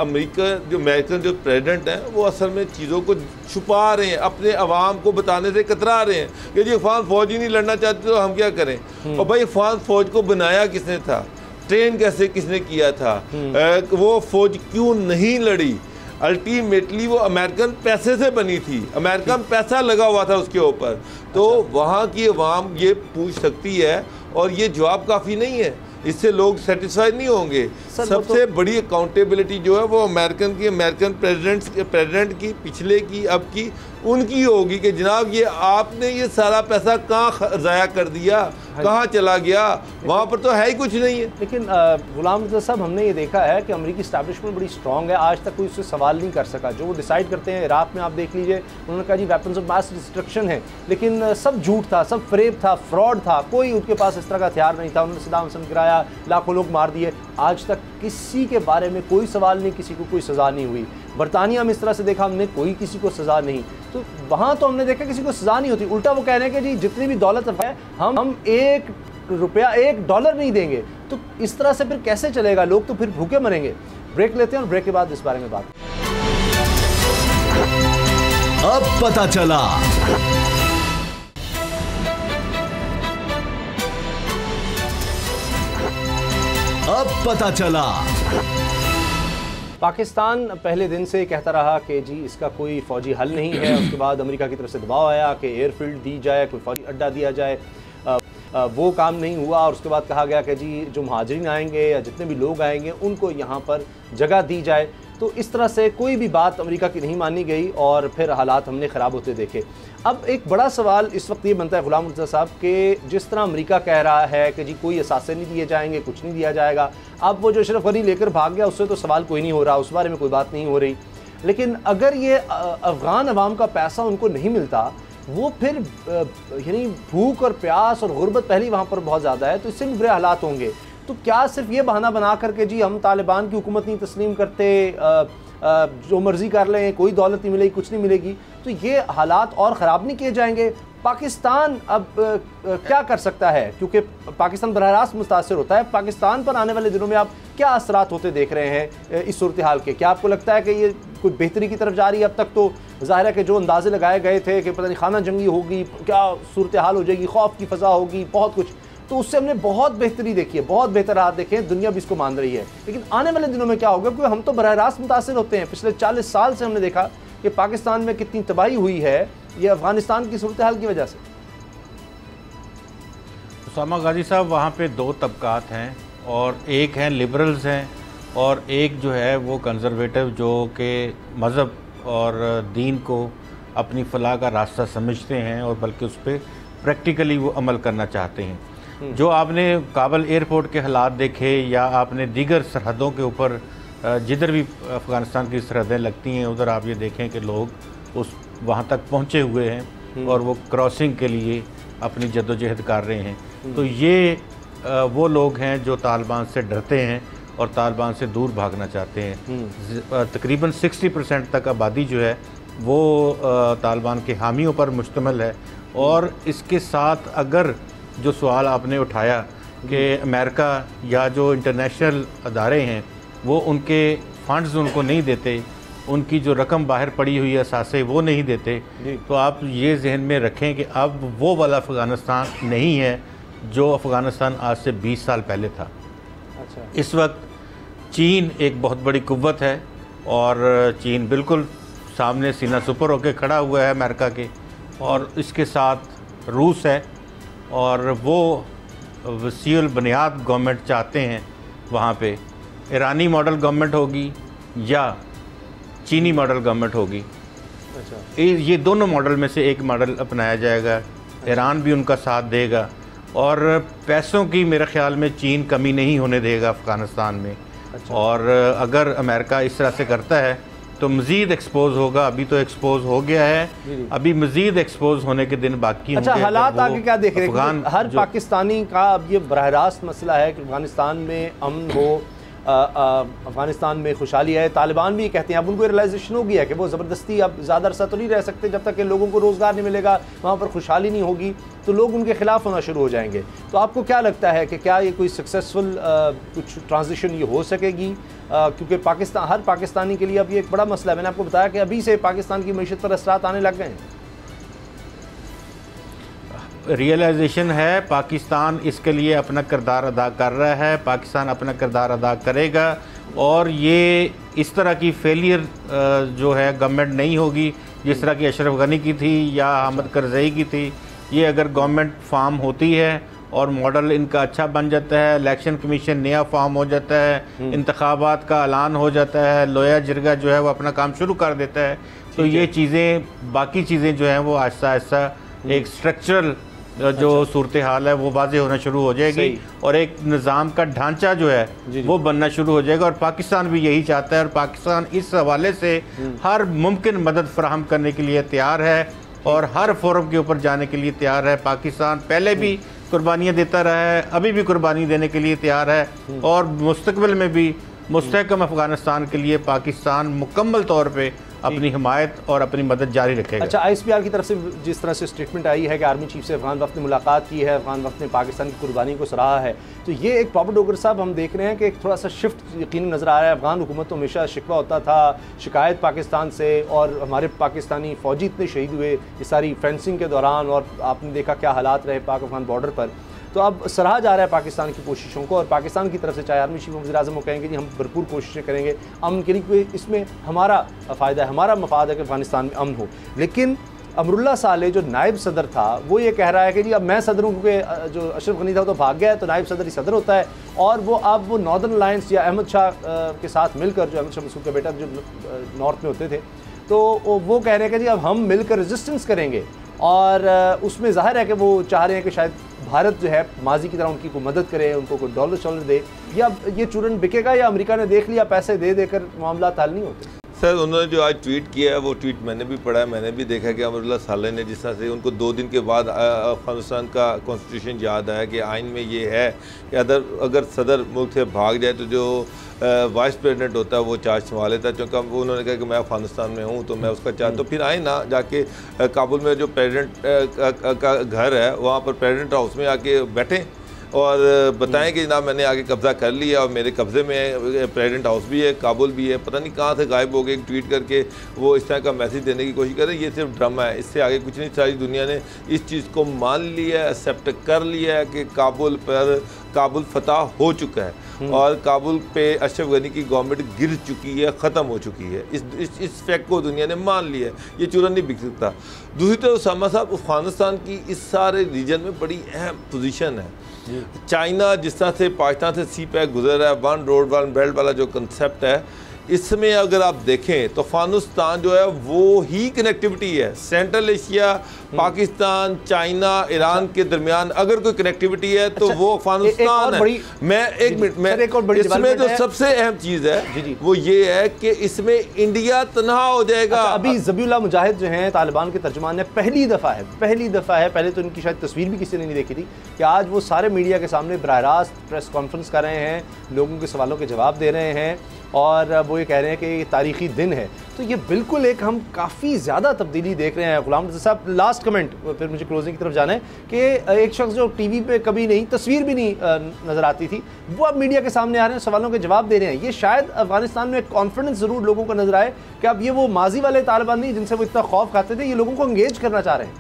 अमेरिकन जो प्रेसिडेंट हैं वो असल में चीज़ों को छुपा रहे हैं, अपने अवाम को बताने से कतरा रहे हैं कि जी अफगान फ़ौज ही नहीं लड़ना चाहते तो हम क्या करें। और भाई अफगान फ़ौज को बनाया किसने था, ट्रेन कैसे किसने किया था, वो फ़ौज क्यों नहीं लड़ी? अल्टीमेटली वो अमेरिकन पैसे से बनी थी, अमेरिकन पैसा लगा हुआ था उसके ऊपर। तो वहाँ की अवाम ये पूछ सकती है और ये जवाब काफ़ी नहीं है, इससे लोग सेटिस्फाइड नहीं होंगे। सबसे बड़ी अकाउंटेबिलिटी जो है वो अमेरिकन प्रेसिडेंट की, पिछले की, अब की, उनकी होगी कि जनाब ये आपने ये सारा पैसा कहाँ ज़ाया कर दिया, कहाँ चला गया? वहाँ पर तो है ही कुछ नहीं है। लेकिन गुलाम रज़ा साहब, हमने ये देखा है कि अमेरिकी इस्टेब्लिशमेंट बड़ी स्ट्रॉन्ग है, आज तक कोई उससे सवाल नहीं कर सका। जो वो डिसाइड करते हैं, इराक़ में आप देख लीजिए, उन्होंने कहा जी वेपन्स ऑफ मास डिस्ट्रक्शन है, लेकिन सब झूठ था, सब फ्रेब था, फ्रॉड था, कोई उनके पास इस तरह का हथियार नहीं था। उन्होंने सद्दाम हुसैन गिराया, लाखों लोग मार दिए, आज तक किसी के बारे में कोई सवाल नहीं, किसी को कोई सज़ा नहीं हुई। बरतानिया में इस तरह से देखा हमने, कोई किसी को सज़ा नहीं। तो वहाँ तो हमने देखा किसी को सज़ा नहीं होती, उल्टा वो कह रहे हैं कि जी जितनी भी दौलत है हम $1 नहीं देंगे। तो इस तरह से फिर कैसे चलेगा? लोग तो फिर भूखे मरेंगे। ब्रेक लेते हैं और ब्रेक के बाद इस बारे में बात। अब पता चला। अब पता चला। पाकिस्तान पहले दिन से कहता रहा कि जी इसका कोई फ़ौजी हल नहीं है। उसके बाद अमेरिका की तरफ से दबाव आया कि एयरफील्ड दी जाए, कोई फ़ौजी अड्डा दिया जाए, वो काम नहीं हुआ। और उसके बाद कहा गया कि जी जो महाजरीन आएंगे या जितने भी लोग आएंगे उनको यहाँ पर जगह दी जाए। तो इस तरह से कोई भी बात अमेरिका की नहीं मानी गई और फिर हालात हमने ख़राब होते देखे। अब एक बड़ा सवाल इस वक्त ये बनता है गुलाम रज़ा साहब कि जिस तरह अमेरिका कह रहा है कि जी कोई असासे नहीं दिए जाएंगे, कुछ नहीं दिया जाएगा, अब वो जो अशरफ गनी लेकर भाग गया उससे तो सवाल कोई नहीं हो रहा, उस बारे में कोई बात नहीं हो रही। लेकिन अगर ये अफ़गान अवाम का पैसा उनको नहीं मिलता, वो फिर यानी भूख और प्यास और गुर्बत पहले ही वहाँ पर बहुत ज़्यादा है, तो इससे भी बुरे हालात होंगे। तो क्या सिर्फ ये बहाना बना करके जी हम तालिबान की हुकूमत नहीं तस्लीम करते, जो मर्ज़ी कर लें, कोई दौलत नहीं मिलेगी, कुछ नहीं मिलेगी, तो ये हालात और ख़राब नहीं किए जाएंगे? पाकिस्तान अब क्या कर सकता है, क्योंकि पाकिस्तान बराह रास्त मुतासर होता है, पाकिस्तान पर आने वाले दिनों में आप क्या असरात होते देख रहे हैं इस सूरत हाल के? क्या आपको लगता है कि ये कुछ बेहतरी की तरफ जा रही है? अब तक तो ज़ाहिर है कि जो अंदाजे लगाए गए थे कि पता नहीं खाना जंगी होगी, क्या सूरत हाल हो जाएगी, खौफ की फ़ज़ा होगी, बहुत कुछ, तो उससे हमने बहुत बेहतरी देखी है, बहुत बेहतर हाथ देखे हैं, दुनिया भी इसको मान रही है। लेकिन आने वाले दिनों में क्या होगा, क्योंकि हम तो बराह रास्त मुतासर होते हैं। पिछले 40 साल से हमने देखा कि पाकिस्तान में कितनी तबाही हुई है, ये अफ़गानिस्तान की सूरत हाल की वजह से। उसामा गाजी साहब, वहाँ पे दो तबकात हैं, और एक हैं लिबरल्स हैं और एक जो है वो कंजर्वेटिव, जो कि मज़हब और दीन को अपनी फलाह का रास्ता समझते हैं और बल्कि उस पर प्रैक्टिकली वो अमल करना चाहते हैं। जो आपने काबुल एयरपोर्ट के हालात देखे या आपने दीगर सरहदों के ऊपर जिधर भी अफ़गानिस्तान की सरहदें लगती हैं उधर आप ये देखें कि लोग उस वहाँ तक पहुँचे हुए हैं और वो क्रॉसिंग के लिए अपनी जद्दोजहद कर रहे हैं। तो ये वो लोग हैं जो तालिबान से डरते हैं और तालिबान से दूर भागना चाहते हैं। तकरीबन 60% तक आबादी जो है वो तालिबान के हामियों पर मुश्तमिल है। और इसके साथ अगर जो सवाल आपने उठाया कि अमेरिका या जो इंटरनेशनल अदारे हैं वो उनके फंड्स उनको नहीं देते, उनकी जो रकम बाहर पड़ी हुई है असासे वो नहीं देते, तो आप ये जहन में रखें कि अब वो वाला अफ़गानिस्तान नहीं है जो अफ़गानिस्तान आज से 20 साल पहले था। अच्छा। इस वक्त चीन एक बहुत बड़ी कुव्वत है और चीन बिल्कुल सामने सीना सुपर होकर खड़ा हुआ है अमेरिका के, और इसके साथ रूस है, और वो वसीउल बुनियाद गवर्नमेंट चाहते हैं। वहाँ पे ईरानी मॉडल गवर्नमेंट होगी या चीनी मॉडल गवर्नमेंट होगी। अच्छा। ये दोनों मॉडल में से एक मॉडल अपनाया जाएगा। ईरान भी उनका साथ देगा और पैसों की मेरे ख्याल में चीन कमी नहीं होने देगा अफ़गानिस्तान में। अच्छा। और अगर अमेरिका इस तरह से करता है तो मज़ीद एक्सपोज होगा। अभी तो एक्सपोज हो गया है, अभी मज़ीद एक्सपोज होने के दिन बाकी अच्छा, होंगे। हालात आगे क्या देख रहे हैं? हर जो पाकिस्तानी का अब ये बराह रास्त मसला है कि अफ़गानिस्तान में अमन हो, अफ़गानिस्तान में खुशहाली है। तालिबान भी कहते हैं, अब उनको रियलाइजेशन हो गया है कि वो ज़बरदस्ती अब ज़्यादा अरसा तो नहीं रह सकते, जब तक कि लोगों को रोज़गार नहीं मिलेगा, वहाँ पर खुशहाली नहीं होगी, तो लोग उनके ख़िलाफ़ होना शुरू हो जाएंगे। तो आपको क्या लगता है कि क्या ये कोई सक्सेसफुल कुछ ट्रांजिशन ये हो सकेगी? क्योंकि पाकिस्तान, हर पाकिस्तानी के लिए अब ये एक बड़ा मसला है। मैंने आपको बताया कि अभी से पाकिस्तान की मईशत पर असरात आने लग गए हैं। रियलाइजेशन है, पाकिस्तान इसके लिए अपना किरदार अदा कर रहा है, पाकिस्तान अपना किरदार अदा करेगा, और ये इस तरह की फेलियर जो है गवर्नमेंट नहीं होगी जिस तरह की अशरफ गनी की थी या अहमद करज़ई की थी। ये अगर गवर्नमेंट फार्म होती है और मॉडल इनका अच्छा बन जाता है, इलेक्शन कमीशन नया फार्म हो जाता है, इंतखाबात का ऐलान हो जाता है, लोया जिरगा जो है वो अपना काम शुरू कर देता है, तो ये चीज़ें, बाकी चीज़ें जो हैं वो आहिस्ता आहिस्ता एक स्ट्रक्चरल जो सूरत हाल है वो वाज़ेह होना शुरू हो जाएगी और एक निज़ाम का ढांचा जो है वो बनना शुरू हो जाएगा। और पाकिस्तान भी यही चाहता है और पाकिस्तान इस हवाले से हर मुमकिन मदद फराहम करने के लिए तैयार है और हर फोरम के ऊपर जाने के लिए तैयार है। पाकिस्तान पहले भी कुर्बानियाँ देता रहा है, अभी भी कुर्बानी देने के लिए तैयार है और मुस्तकबिल में भी मुस्तहकम अफ़गानिस्तान के लिए पाकिस्तान मुकम्मल तौर पे अपनी हिमायत और अपनी मदद जारी रखेगा। अच्छा, ISPR की तरफ से जिस तरह से स्टेटमेंट आई है कि आर्मी चीफ से अफगान वक्त ने मुलाकात की है, अफगान वक्त ने पाकिस्तान की कुर्बानी को सराहा है, तो ये एक प्रॉपर डोगर साहब हम देख रहे हैं कि एक थोड़ा सा शिफ्ट यकीन नज़र आ रहा है। अफगान हुकूमत तो हमेशा शिकवा होता था, शिकायत पाकिस्तान से, और हमारे पाकिस्तानी फ़ौजी इतने शहीद हुए ये सारी फेंसिंग के दौरान, और आपने देखा क्या हालात रहे पाक अफगान बॉर्डर पर। तो अब सराहा जा रहा है पाकिस्तान की कोशिशों को, और पाकिस्तान की तरफ से चाहे आर्मी चीफ वज़ीर-ए-आज़म वो कहेंगे कि हम भरपूर कोशिशें करेंगे अमन के लिए, इसमें हमारा फ़ायदा है, हमारा मफाद है कि अफ़गानिस्तान में अमन हो। लेकिन अमरुल्लाह साले जो नायब सदर था वो ये कह रहा है कि जी अब मैं सदर हूँ, क्योंकि जो अशरफ गनी था वो तो भाग गया है, तो नायब सदर ही सदर होता है, और वो अब वो नॉर्दर्न अलायंस या अहमद शाह के साथ मिलकर, जो अहमद शाह मसूद का बेटा जो नॉर्थ में होते थे, तो वो कह रहे हैं कि जी अब हम मिलकर रेजिस्टेंस करेंगे। और उसमें ज़ाहिर है कि वो चाह रहे हैं कि शायद भारत जो है माजी की तरह उनकी को मदद करे, उनको कोई डॉलर दे, या ये चूरन बिकेगा या अमेरिका ने देख लिया पैसे दे देकर मामला हल नहीं होते। सर, उन्होंने जो आज ट्वीट किया है वो ट्वीट मैंने भी पढ़ा है, मैंने भी देखा कि अमरुल्लाह साले ने जिस तरह से उनको 2 दिन के बाद अफ़गानिस्तान का कॉन्स्टिट्यूशन याद आया कि आइन में ये है कि अगर सदर मुल्क से भाग जाए तो जो वाइस प्रेसिडेंट होता है वो चार्ज संभाल लेता है, क्योंकि उन्होंने कहा कि मैं अफगानिस्तान में हूँ तो मैं उसका चार्ज, तो फिर आए ना जाके काबुल में जो प्रेसिडेंट का घर है वहाँ पर प्रेसिडेंट हाउस में आके बैठें और बताएं कि जनाब मैंने आगे कब्ज़ा कर लिया और मेरे कब्ज़े में प्रेसिडेंट हाउस भी है, काबुल भी है, पता नहीं कहाँ से गायब हो गए, एक ट्वीट करके वो इस तरह का मैसेज देने की कोशिश कर रहे हैं। ये सिर्फ ड्रामा है, इससे आगे कुछ नहीं। सारी दुनिया ने इस चीज़ को मान लिया है, एक्सेप्ट कर लिया है कि काबुल फतह हो चुका है और काबुल पे अशरफ गनी की गवर्नमेंट गिर चुकी है, ख़त्म हो चुकी है। इस फैक्ट को दुनिया ने मान लिया है, ये चूरन नहीं बिक सकता। दूसरी तरफ उसामा साहब, अफगानिस्तान की इस सारे रीजन में बड़ी अहम पोजीशन है। चाइना जिस तरह से पाकिस्तान से सी पैक गुजर रहा है, वन रोड वन बेल्ट वाला जो कंसेप्ट है, इसमें अगर आप देखें तो अफगानिस्तान जो है वो ही कनेक्टिविटी है। Central Asia, Pakistan, China, Iran के दरमियान अगर कोई कनेक्टिविटी है तो वो अफगानिस्तान है। मैं एक मिनट में, इसमें जो सबसे अहम चीज़ है वो ये है कि इसमें इंडिया तनहा हो जाएगा। अभी ज़बीउल्लाह मुजाहिद जो हैं तालिबान के तर्जुमान ने पहली दफ़ा है, पहले तो इनकी शायद तस्वीर भी किसी ने नहीं देखी थी, कि आज वो सारे मीडिया के सामने बराह रास्त प्रेस कॉन्फ्रेंस कर रहे हैं, लोगों के सवालों के जवाब दे रहे हैं और वो ये कह रहे हैं कि ये तारीख़ी दिन है। तो ये बिल्कुल एक हम काफ़ी ज़्यादा तब्दीली देख रहे हैं। गुलाम रज़ा साहब, लास्ट कमेंट, फिर मुझे क्लोजिंग की तरफ जाना है, कि एक शख्स जो टीवी पे कभी नहीं, तस्वीर भी नहीं नज़र आती थी, वो अब मीडिया के सामने आ रहे हैं, सवालों के जवाब दे रहे हैं। ये शायद अफगानिस्तान में कॉन्फिडेंस ज़रूर लोगों को नज़र आए कि अब ये वो माजी वाले तालिबान नहीं जिनसे वो इतना खौफ खाते थे, ये लोगों को इंगेज करना चाह रहे हैं।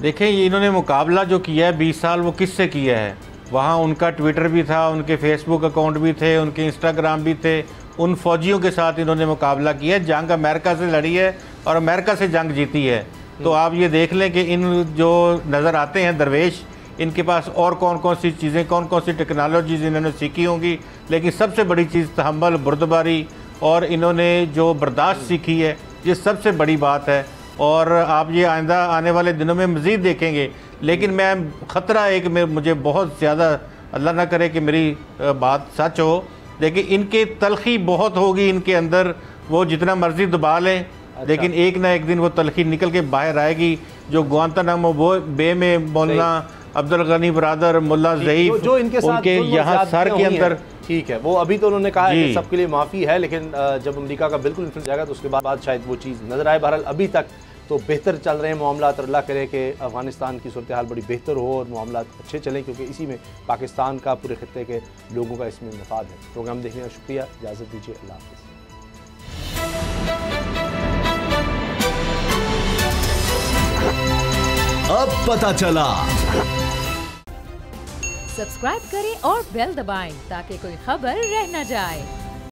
देखें, ये इन्होंने मुकाबला जो किया है 20 साल, वो किससे किया है? वहाँ उनका ट्विटर भी था, उनके फेसबुक अकाउंट भी थे, उनके इंस्टाग्राम भी थे। उन फौजियों के साथ इन्होंने मुकाबला किया है, जंग अमेरिका से लड़ी है और अमेरिका से जंग जीती है। तो आप ये देख लें कि इन जो नज़र आते हैं दरवेश, इनके पास और कौन कौन सी चीज़ें, कौन कौन सी टेक्नोलॉजीज़ इन्होंने सीखी होंगी, लेकिन सबसे बड़ी चीज़ तहम्मुल, बुर्दबारी और इन्होंने जो बर्दाश्त सीखी है, ये सबसे बड़ी बात है। और आप ये आइंदा आने वाले दिनों में मज़ीद देखेंगे। लेकिन मैं ख़तरा एक में मुझे बहुत ज़्यादा, अल्लाह ना करे कि मेरी बात सच हो, लेकिन इनके तलखी बहुत होगी इनके अंदर, वो जितना मर्ज़ी दबा लें, लेकिन एक ना एक दिन वो तलखी निकल के बाहर आएगी। जो गुआंतानामो वो बे में मौलाना अब्दुल गनी बरादर, मुल्ला ज़ईफ़, जो इनके साथ उनके यहाँ सर के अंदर, ठीक है, वो अभी तो उन्होंने कहा है कि सबके लिए माफ़ी है, लेकिन जब अमेरिका का बिल्कुल इन्फ्लुएंस जाएगा तो उसके बाद शायद वो चीज़ नज़र आए। बहरहाल अभी तक तो बेहतर चल रहे हैं मामला। अल्लाह करे कि अफ़गानिस्तान की सूरत हाल बड़ी बेहतर हो और मामला अच्छे चलें, क्योंकि इसी में पाकिस्तान का, पूरे खित्ते के लोगों का इसमें मफाद है। प्रोग्राम देखने का शुक्रिया, इजाज़त दीजिए, अल्लाह हाफ़िज़। अब पता चला। सब्सक्राइब करें और बेल दबाएं ताकि कोई खबर रह न जाए।